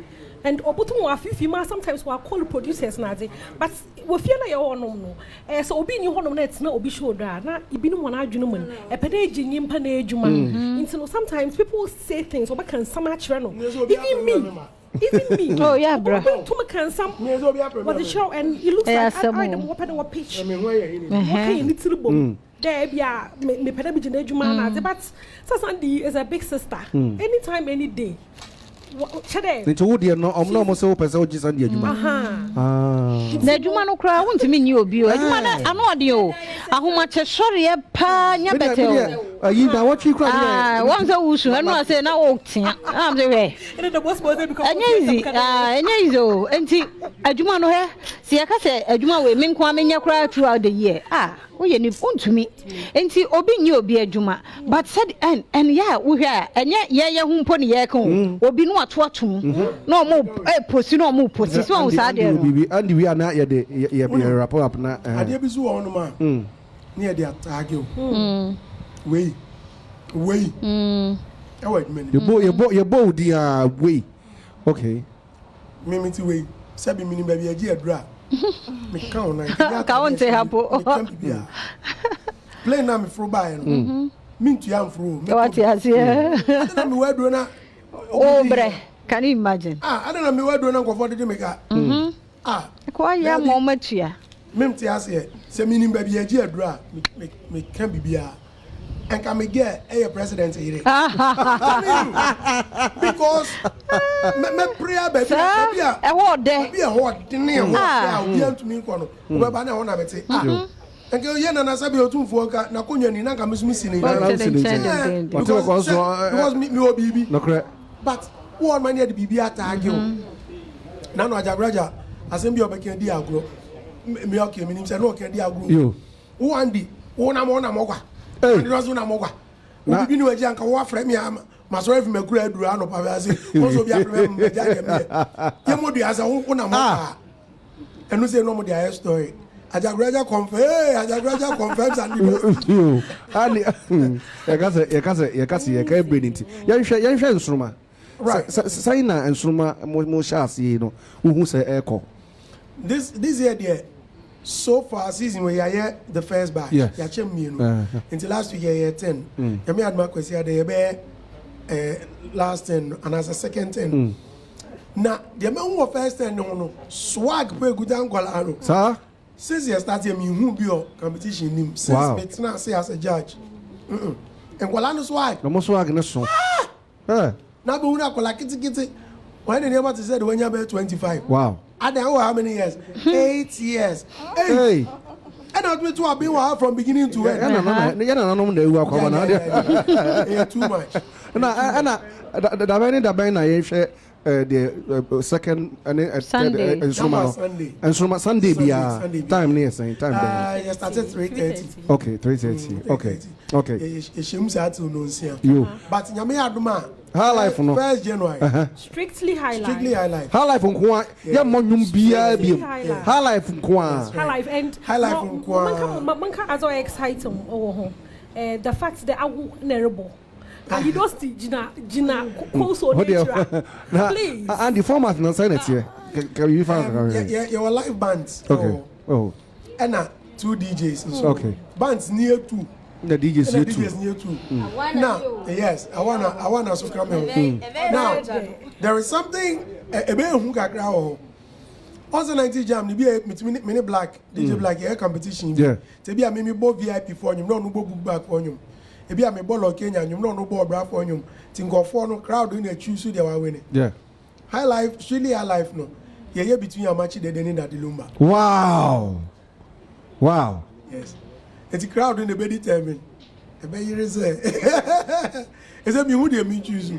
Speaker 4: and obutum wa fifi ma sometimes we call producers na dey but we fear na your onom no so obi ni honom na etina obi show da na ibinu mo na adwunu mu e pede ejinyi mpa na ejuma into sometimes people say things oba kan sama kire no even me
Speaker 3: oh yeah bro
Speaker 4: to me kan some what the show and it looks like I dem what pede what pitch okay ni tilbo there bia me pede bi jina ejuma na dey but Sandy is a big sister anytime any day
Speaker 6: nti wo de no omno mo se wo pese wo gisan de adwuma
Speaker 3: na adwuma no kra wo ntimi nyi obi o adwuma na ano ode o ahoma che sori e pa nya bete o
Speaker 6: ayi na wo twi kra
Speaker 3: de won se wusu anu ase na wo tia am se we
Speaker 4: and the boss boy because
Speaker 3: enya izo enti adwuma no he se ya ka se adwuma we me nko amenya kra throughout the year wo ye ni untumi enti obi nyi obi adwuma but said and yeah wo hwa enye ye hu mpo ne ye kan obi no ato atum no mo posi no mo posi so on sa de
Speaker 6: bibi and we are na ye de ye wrap up na
Speaker 5: ade bi so won ma ne ye de atage o we e wa many
Speaker 6: ye bo di we okay
Speaker 5: me ti we sabi mini ba bi agi adura me kan na
Speaker 3: ka won te hapo
Speaker 5: play na me fro by no mintu am fro
Speaker 3: me what ya see
Speaker 5: na me wa do na
Speaker 3: oh bre can you imagine
Speaker 5: I don't know me wa do na nkofo de me ka
Speaker 3: ko ya mo matua
Speaker 5: Mem te ase se minim ba bia gi adura me kan bibia and can me get a president here because me prayer baby
Speaker 3: e wo de
Speaker 5: be a hot dinner ya to me kono we ba na ho na bete and go yen na sabi otumfo ka na konwa ni na ka mesumi sini
Speaker 6: because
Speaker 5: me obibi
Speaker 6: no correct
Speaker 5: but one man the bibia tag you na no ajagraja asem bi obeke di agro me okay minim say no okay di agro
Speaker 6: yo
Speaker 5: one di wona mogwa and the reason na mogwa bibi ni waji anka wo afre me ama maso efi makura aduru ano pa ba say also bi afre me ja dem ye mo di asa wona mogwa enu say no mo di a story ajagraja confirms and
Speaker 6: yo ani ya kase brilliant ya hwe nsroma right sai na nsroma mo sha ase no uhu say eko
Speaker 5: this year there so far season we are the first batch ya chem me no until last week year 10 ya me adma kwesi ade be last 10 and as a second 10 na the man who first 10 no swag pe gudan gola no
Speaker 6: sir
Speaker 5: since you started me who be your competition nim since me now say as a judge and gola no swag
Speaker 6: no swag no so
Speaker 5: na be una kola kitikiti when the neighbor said when you be 25
Speaker 6: wow
Speaker 5: and then how many years 8 years hey and not me to have been from beginning to end yeah too much
Speaker 6: na da ben na ye hwe the second and
Speaker 3: Sunday
Speaker 6: Sunday bia time near saying time
Speaker 5: you started 3:30
Speaker 6: okay 3:30 okay
Speaker 5: you but nyame aduma
Speaker 6: high life no
Speaker 5: 1st January
Speaker 4: strictly high life
Speaker 6: high life nko ya monyum bia bi high life nko
Speaker 4: high life and
Speaker 5: high life nko
Speaker 4: manka as all exciting ho the fact that awu nerebo and you don't see Gina so nature please
Speaker 6: and the format no say that here can you find
Speaker 5: your live bands
Speaker 6: okay oh
Speaker 5: and 2 DJs
Speaker 6: okay
Speaker 5: bands near 2
Speaker 6: the DJs
Speaker 5: near 2 now yes I wanna so come now there is something ebe hu kakra ho also 90 jam ni be mini black DJ black air competition te bia me bo VIP for nyum no bo book back for nyum e bia me ball Kenya nyum no bo bra for nyum tinkofo no crowd in choose they were winning high life really high life no ye between Amachi Dede na Dilumba
Speaker 6: wow
Speaker 5: yes it's crowd in the be determined e be yire say is me who dey me choose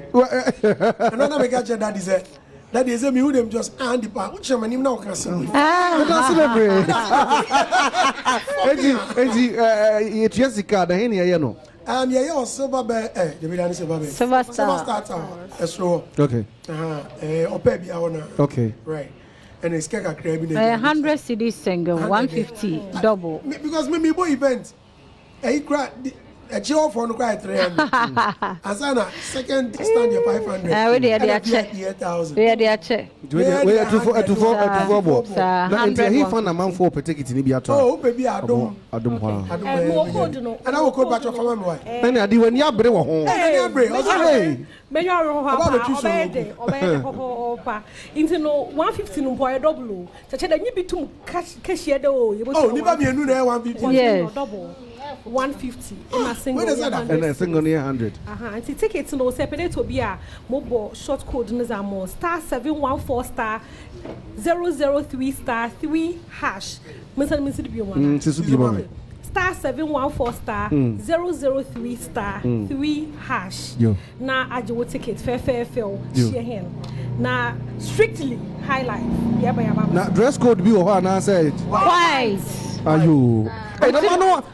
Speaker 5: another make catch that is that is me who them just hand the part which man him now can see
Speaker 6: that's celebrate eji Jessica da hen ye no
Speaker 5: yeah silver bear the be silver star esro
Speaker 6: okay
Speaker 5: opa bia wona
Speaker 6: okay
Speaker 5: right and it's keka crab in
Speaker 3: 100 cedis single 150 double
Speaker 5: because me boy event a chill for no quite 300 asana second stand your 500
Speaker 3: we dey check
Speaker 5: 1000
Speaker 3: we dey check
Speaker 6: we to bob na he fan na man for per ticket ni bi ato
Speaker 5: oh baby adom
Speaker 6: ha
Speaker 4: mo code no
Speaker 5: and I will code back your family why
Speaker 6: na adi wani abre wo ho
Speaker 5: any abre
Speaker 4: me you are ho into no 150 no boy double che da nyi bitum cashier de o
Speaker 5: oh ni ba me enu na 150
Speaker 3: yes
Speaker 4: double 150 in a single
Speaker 6: and a single near 100
Speaker 4: and the tickets no separate to be a mobile short code no star 714 star 003 star 3 hash star 714 star 003 star 3 hash na ajo ticket fair share hen na strictly high life yaba
Speaker 6: na dress code bi ho na say
Speaker 3: white
Speaker 6: ayo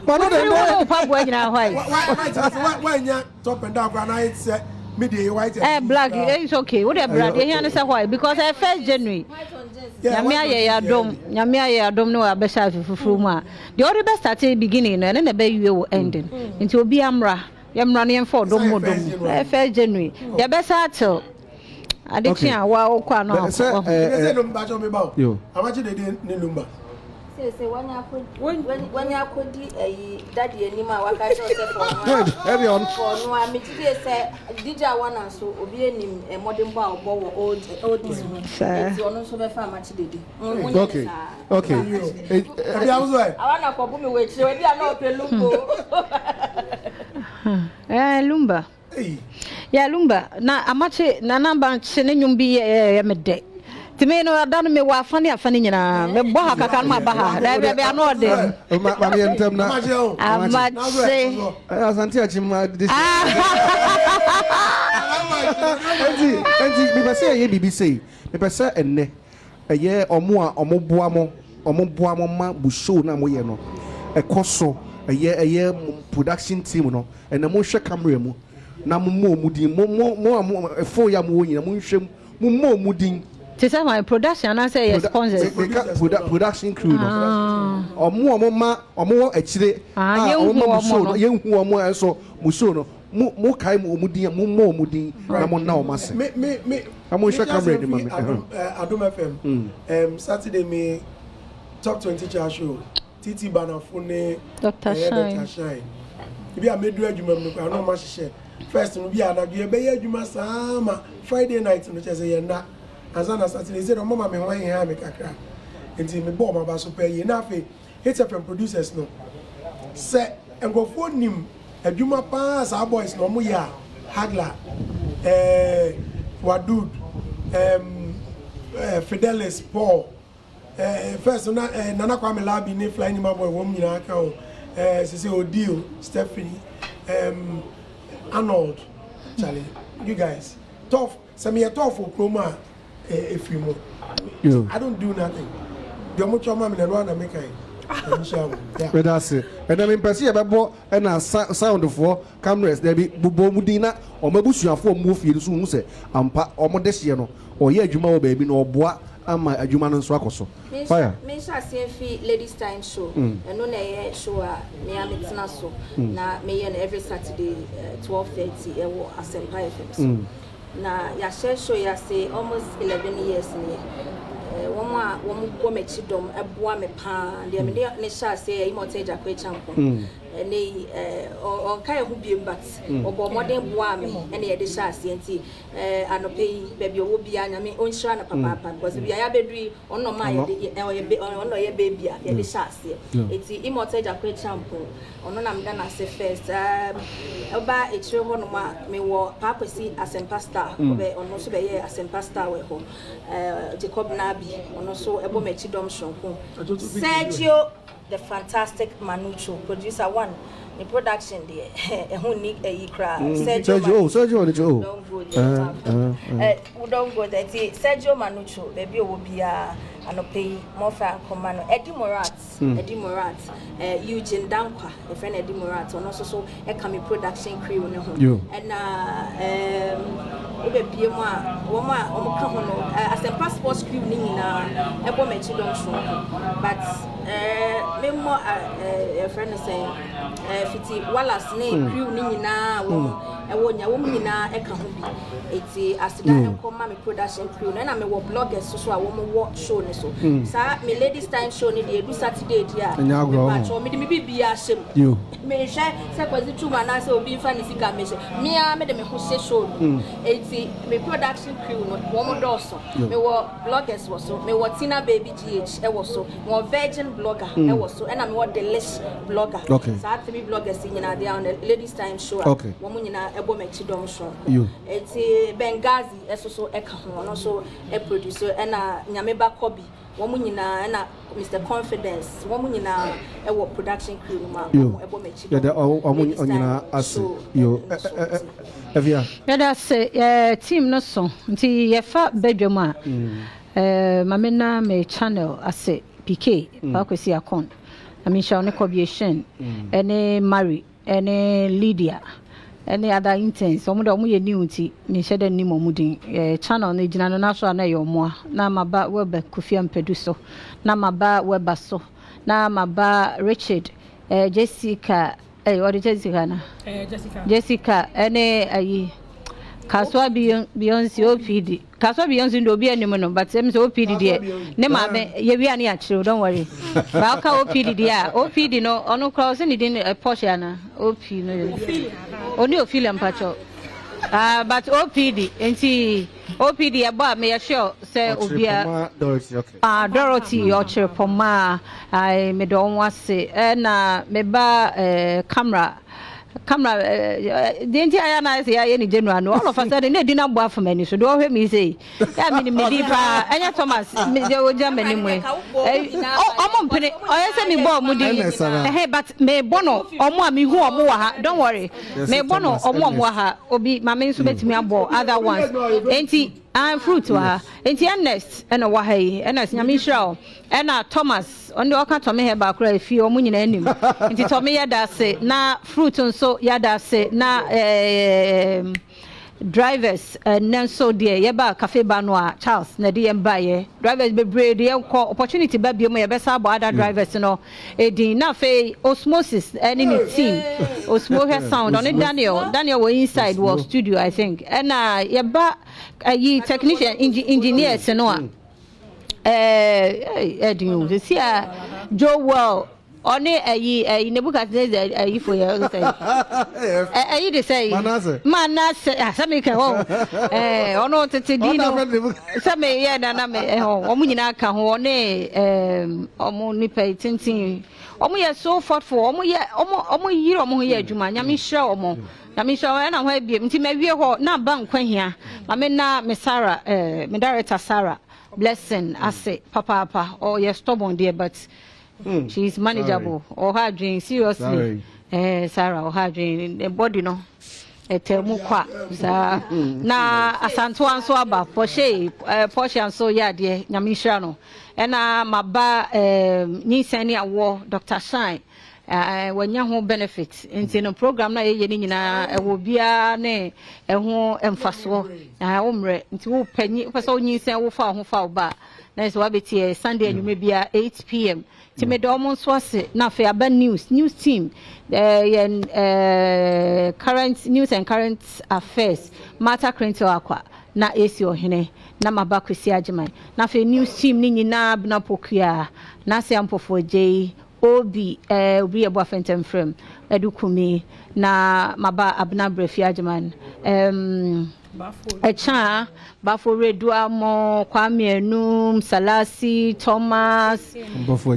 Speaker 6: mano de no
Speaker 3: pub we na white
Speaker 5: why top and down and I say media white
Speaker 3: black it's okay what the brand here na say white because 1st January nyame aye adom no abesha fufuru mu a the other best start beginning na na be you will ending nti obi amra yamra ne for dom 1st January ya besa till adechi a wa okwa no
Speaker 5: say no mba jo me ba yo amachi de ne number
Speaker 2: say when you could daddy anima waka yourself for
Speaker 6: Good. Heavy on.
Speaker 2: no I mean say DJ one and so obi enim modern bar obo old this one. It's ono so be fa match dedi.
Speaker 6: Okay. Okay.
Speaker 2: I wanna ko me we chere we na ope
Speaker 3: Lumba. Yeah, Lumba. Na amache na namba chene nyumbi ya mede. Timi no adanu me wa afani nyina me bo ha kaka ma ba ha da be ano de
Speaker 6: Ma me entem na
Speaker 3: amache
Speaker 6: asante achima this enti me pese ye bibi sei me pese enne eye omo a omo boa mo ma bu show na mo ye no ekoso eye production team no enne mo hwe camera mu na mo mudin mo efo ya mo nyina mo hwem mo mudin.
Speaker 3: Tisa my production I say yes sponsors.
Speaker 6: Production crew no. Omo echire omo show ye hu omo enso mo show no mo kai mo mudin mo mudin na mo na o mase.
Speaker 5: Me
Speaker 6: amo share camera ni ma me.
Speaker 5: Adom FM. Saturday me top 20 chart show. TT Banafone
Speaker 3: Dr.
Speaker 5: Shine. Ibi a medu adwuma me kwa no ma hye. First no bi anadwe be ye adwuma sama Friday night no chese ye na azana Saturday say mama me hwan here me kakra enti me bo ma ba so pay na afi HFM producers no say engofo nim adwuma pa sa boys no mo ya Hagla Wadud Fidelis Paul first na Nana Kwame Labi ne fly ni boy wom nyina aka o say Odile Stephanie Arnold Charlie you guys tough some me tough for chroma if you I don't do nothing. The much of my man and make
Speaker 6: but that's it. And I mean, Percy, about and sound for cameras, there be Bubo Mudina or Mabusia for movie soon say, Ampa or Modestiano or Ye Juma baby no bois and my Juman and Swakoso. Fire.
Speaker 2: Mesha say ladies time show and no na show me am international na me every Saturday 12:30 e wo Asempa FM. Na ya share show ya say almost 11 years ni woman go me chidom eboa me pa de me ne sha say e moteja kwa champo ne on kai hu biem but obo modern boa me ene ye de sha say enti anope baby owo bia nya me on shira na papa because bia ya bedui onno ma ye de onno ye baby a ye de sha say enti e moteja kwa champo onno na mda na say first oba e chire ho no ma me wo papa si Asempa star obe onno so be ye Asempa star we ho Jacob Nabi ono so ebo mechi dom shonko Sergio the fantastic Manucho producer one in production there ehun ni eyikra
Speaker 6: Sergio
Speaker 2: don't go there Sergio Manucho baby owo bia anope mofa komano Eddie Morat Eugene Dankwa a friend Eddie Morat ono so e kami production crew ne ho and obe bie mo a wo ma o ka ho no as a passport crew ni nyina e bo mechi don so but me mo a friend say fiti Wallace ne crew ni nyina wo e wo nya wo nyina e ka ho bi eti asida e ko ma me production crew na me wo bloggers so a wo mo wo show ne so sa me ladies time show ni dey do Saturday dia but o me di me bia shem me hwe se kwazi tuma na se obi fa ni sika me hwe me a me de me ho se show eti me production crew no wo mo do so me wo bloggers wo so me wo Tina Baby GH e wo so wo virgin blogger e wo so and me wo delish blogger sa timi bloggers nyina dey on the ladies time show wo mo nyina ebo mechi dom show eti Bengazi so e ka ho no so e producer and nyame ba Kobi wo mo nyina na Mr Confidence wo mo nyina e wo production crew ma ebo mechi
Speaker 6: yeah o mo nyina ase yo Evia
Speaker 3: yeah say team no so nti ye fa bedwam a mame na me channel ase PK pa kwesi akon amisha one cobiation ene Mary ene Lydia any other intense omo ye new nti me shede ni momudin channel na gina no na so na ye omo na maba weba Kofi Ampedu so na maba weba so na maba Richard Jessica what Jessica na Jessica ene ayi Kaswa Beyonce OPD Kaso Beyonce ndo be animo but em so OPD there. Ne ma be ye wi ani achiro, don't worry. Ba ka OPD there. OPD no ono cross ni din Porsche na. OP no. Oni Ophelia mpacho. But OPD enti OPD aba me sure say obia Dorothy Ochirepoma I me don wase na me ba camera the entire night here in general no all of us sudden dey na boa for me so do hear me say ya me di pa anya Thomas me dey o Germany mu omo mpene o say me bo mu di but me bono omo a me hu omo wa ha don't worry me bono omo wa ha obi ma me nso betimi abo other ones enti and fruit wa enti next and wa ha yi and nyame hira and Thomas on the oka to me he ba kra fi omo nyina anim enti to me yada say na fruit nso yada say na drivers and so dear yeba cafe banwa Charles na de yemba ye drivers be brave ye opportunity ba biom ye besa abo other drivers no edin na fe osmosis any team osmosis sound on Daniel were inside was studio I think and yeba yi technician engineers no edin you see Joe well Oni Nebuchadnezzar ayi for you say ayi dey say Manasseh asame ka ho ono tete di no same ye na me ho omo nyina ka ho oni omo nipa tintin omo ye so thoughtful omo yiri omo ye adwuma nyame hira omo nyame hira na ho abiem nti mawie ho na ba nkwa hia ma me na me Sarah me director Sarah blessing ase papa oh you stubborn there but she's manageable. Or her dream seriously. Sarah or her dream the body no. Etemu kwa. Na asanto anso aba Porsche anso ya de nyamishra no. Ena maba nyisani awo Dr. Shine. Wanya ho benefits nti no program na ye ni nyina ewo bia ne eho emfaso omre nti wo panyi pesa onyisen wo fa ho fa oba na so abeti Sunday anwume bia 8 p.m. ti me do mo so ase na fe aba news team current news and current affairs matter current akwa na esi ohene na mabakwesi agiman na fe news team ni nyina na pokua na se ampofo je obi ebo afentem frame edukumi na maba abna brefi agiman echa bafo redu amo kwame enum Salasi Thomas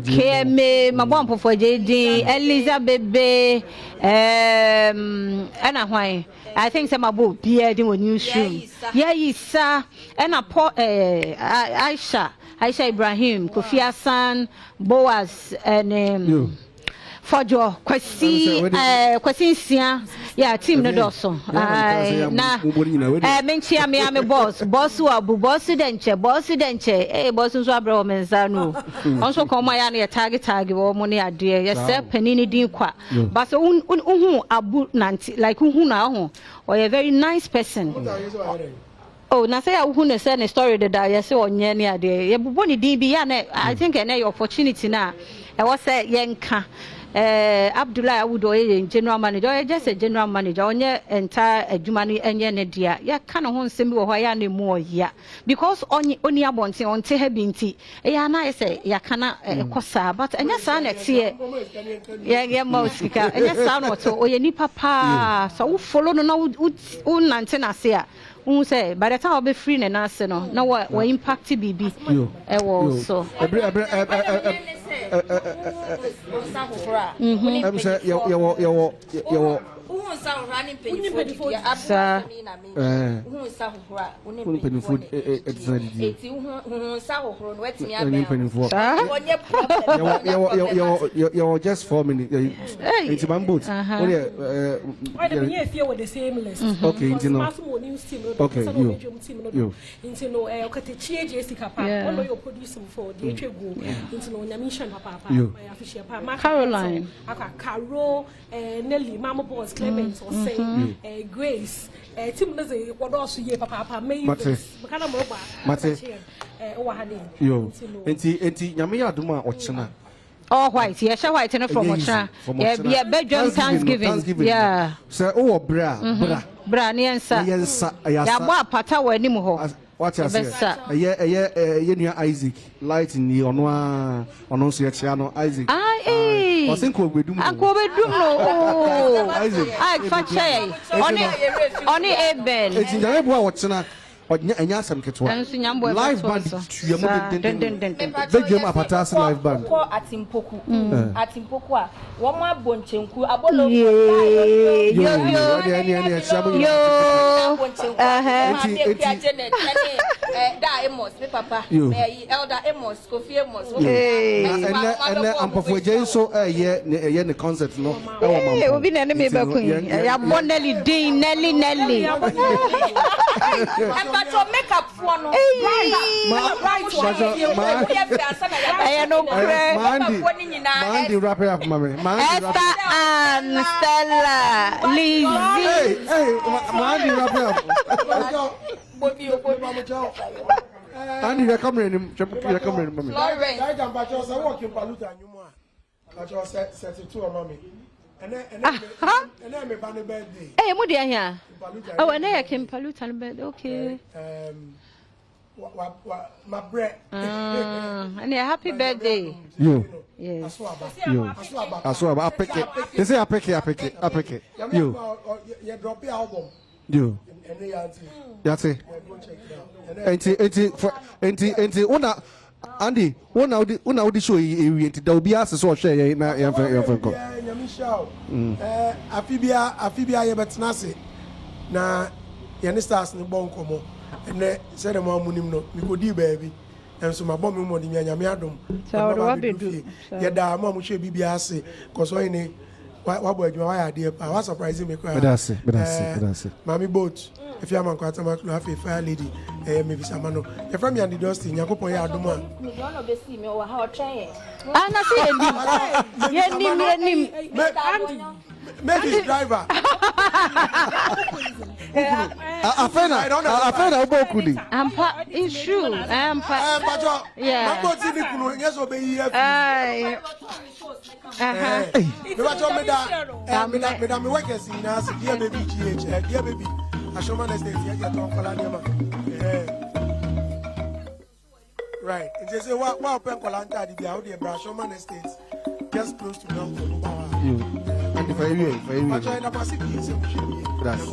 Speaker 3: keme mabon pofo jedi Elizabeth ana hwan I think some about beard in newsroom yeah isa and Aisha Ibrahim Kofi Hassan Boaz and Fojo Kwesi Sia yeah team no doso na menchia me ame boss wa bu boss denche boss nso abra menza no onso koma ya na target wo mo ne ade ye se panini din kwa but unhu abu nanti like unhu na ho or a very nice person. Oh, na say who na say na story that I say onye ne ade ye bubo ni din bi ya na I think na opportunity na e was say yenka Abdullah Awudo ye general manager just a general manager onye entire adwuma no enye ne dia ya ka no ho nsemi wo ho ya na mu ya because oni abonte onte ha binti ya na say ya kana kosa but enya sa na tie ya mausika enya sa no to oye ni papa so wo follow no na wo nante na se a who say by the time I'll be free and answer no now what impact BB so
Speaker 6: I'm saying you
Speaker 2: who sound running penny food
Speaker 6: you're just 4 minutes into my boots
Speaker 4: why do you feel with the same list
Speaker 6: okay you know okay you
Speaker 4: into no Jessica pa you producing for the go into no nyamisha papa official pa
Speaker 3: Caroline
Speaker 4: Carol Nelly Mama Boss Clement or say Grace Tim does a what also ye papa may kana mo ba
Speaker 6: yo enti nyame ya adoma ochena
Speaker 3: all white yeah shall white from ochena yeah bedroom Thanksgiving yeah
Speaker 6: say oh bra
Speaker 3: ne yensa ya bo apata wa anim ho
Speaker 6: What you say? Yeah, Isaac. Light in the ono so Chiano Isaac. I think we do.
Speaker 3: Oh,
Speaker 6: Isaac.
Speaker 3: I for chair. Only a bed.
Speaker 6: It's in the rebel what's na. Enya sam ketwa. Live band you big game apatasi live band.
Speaker 2: Atimpoku a wo ma bonchenku abolo da Amos me papa elder Amos Kofi Amos
Speaker 6: and ampofo je so ye ne concert no
Speaker 3: e obi na me ba kun ya bonelly din nelly
Speaker 2: but your makeup for no
Speaker 3: I no
Speaker 6: Mandy wrap it up mommy
Speaker 3: Esther and Stella Lizzie
Speaker 6: Mandy wrap it up Andy you're coming mommy
Speaker 3: Hey, mo dia here. Oh, and I can pollute and bed. Okay.
Speaker 5: My bread.
Speaker 3: And a happy birthday.
Speaker 6: You.
Speaker 3: Yes.
Speaker 6: You. I pick it. They say I pick it. You.
Speaker 5: You drop your album.
Speaker 6: You. That's it. Enti una Andy, one of the show there will be asked so share na your friend go.
Speaker 5: Afibia ye betnase na ye ne stars ne bon komo ene se dem amunim no mi go di baby enso ma bom mo di nyame adom ye da ma mo hwe bibia ase cause when ni wa bo adwuma wa ya de pa wa surprise me kwa
Speaker 6: Bedase
Speaker 5: mami boat if you am kwata ma klo afi fire lady me bisa ma no ye from ya ndi dusty nyakopon ya adom a
Speaker 2: mi don no be see me o wa ha o tren
Speaker 3: Ana see enim
Speaker 5: maybe driver
Speaker 6: afena obokudi
Speaker 3: ampa is true ampa
Speaker 5: bajo
Speaker 3: yeah
Speaker 5: mambo ti ni kunu yeso be yi afi me bajo me da me work as in as dear baby gh dear baby ashoma na state ya ton kola dem right it say wa open kola nta di bia how the ashoma na state just close to now
Speaker 6: you and for you
Speaker 5: bajo na pacific is
Speaker 6: that's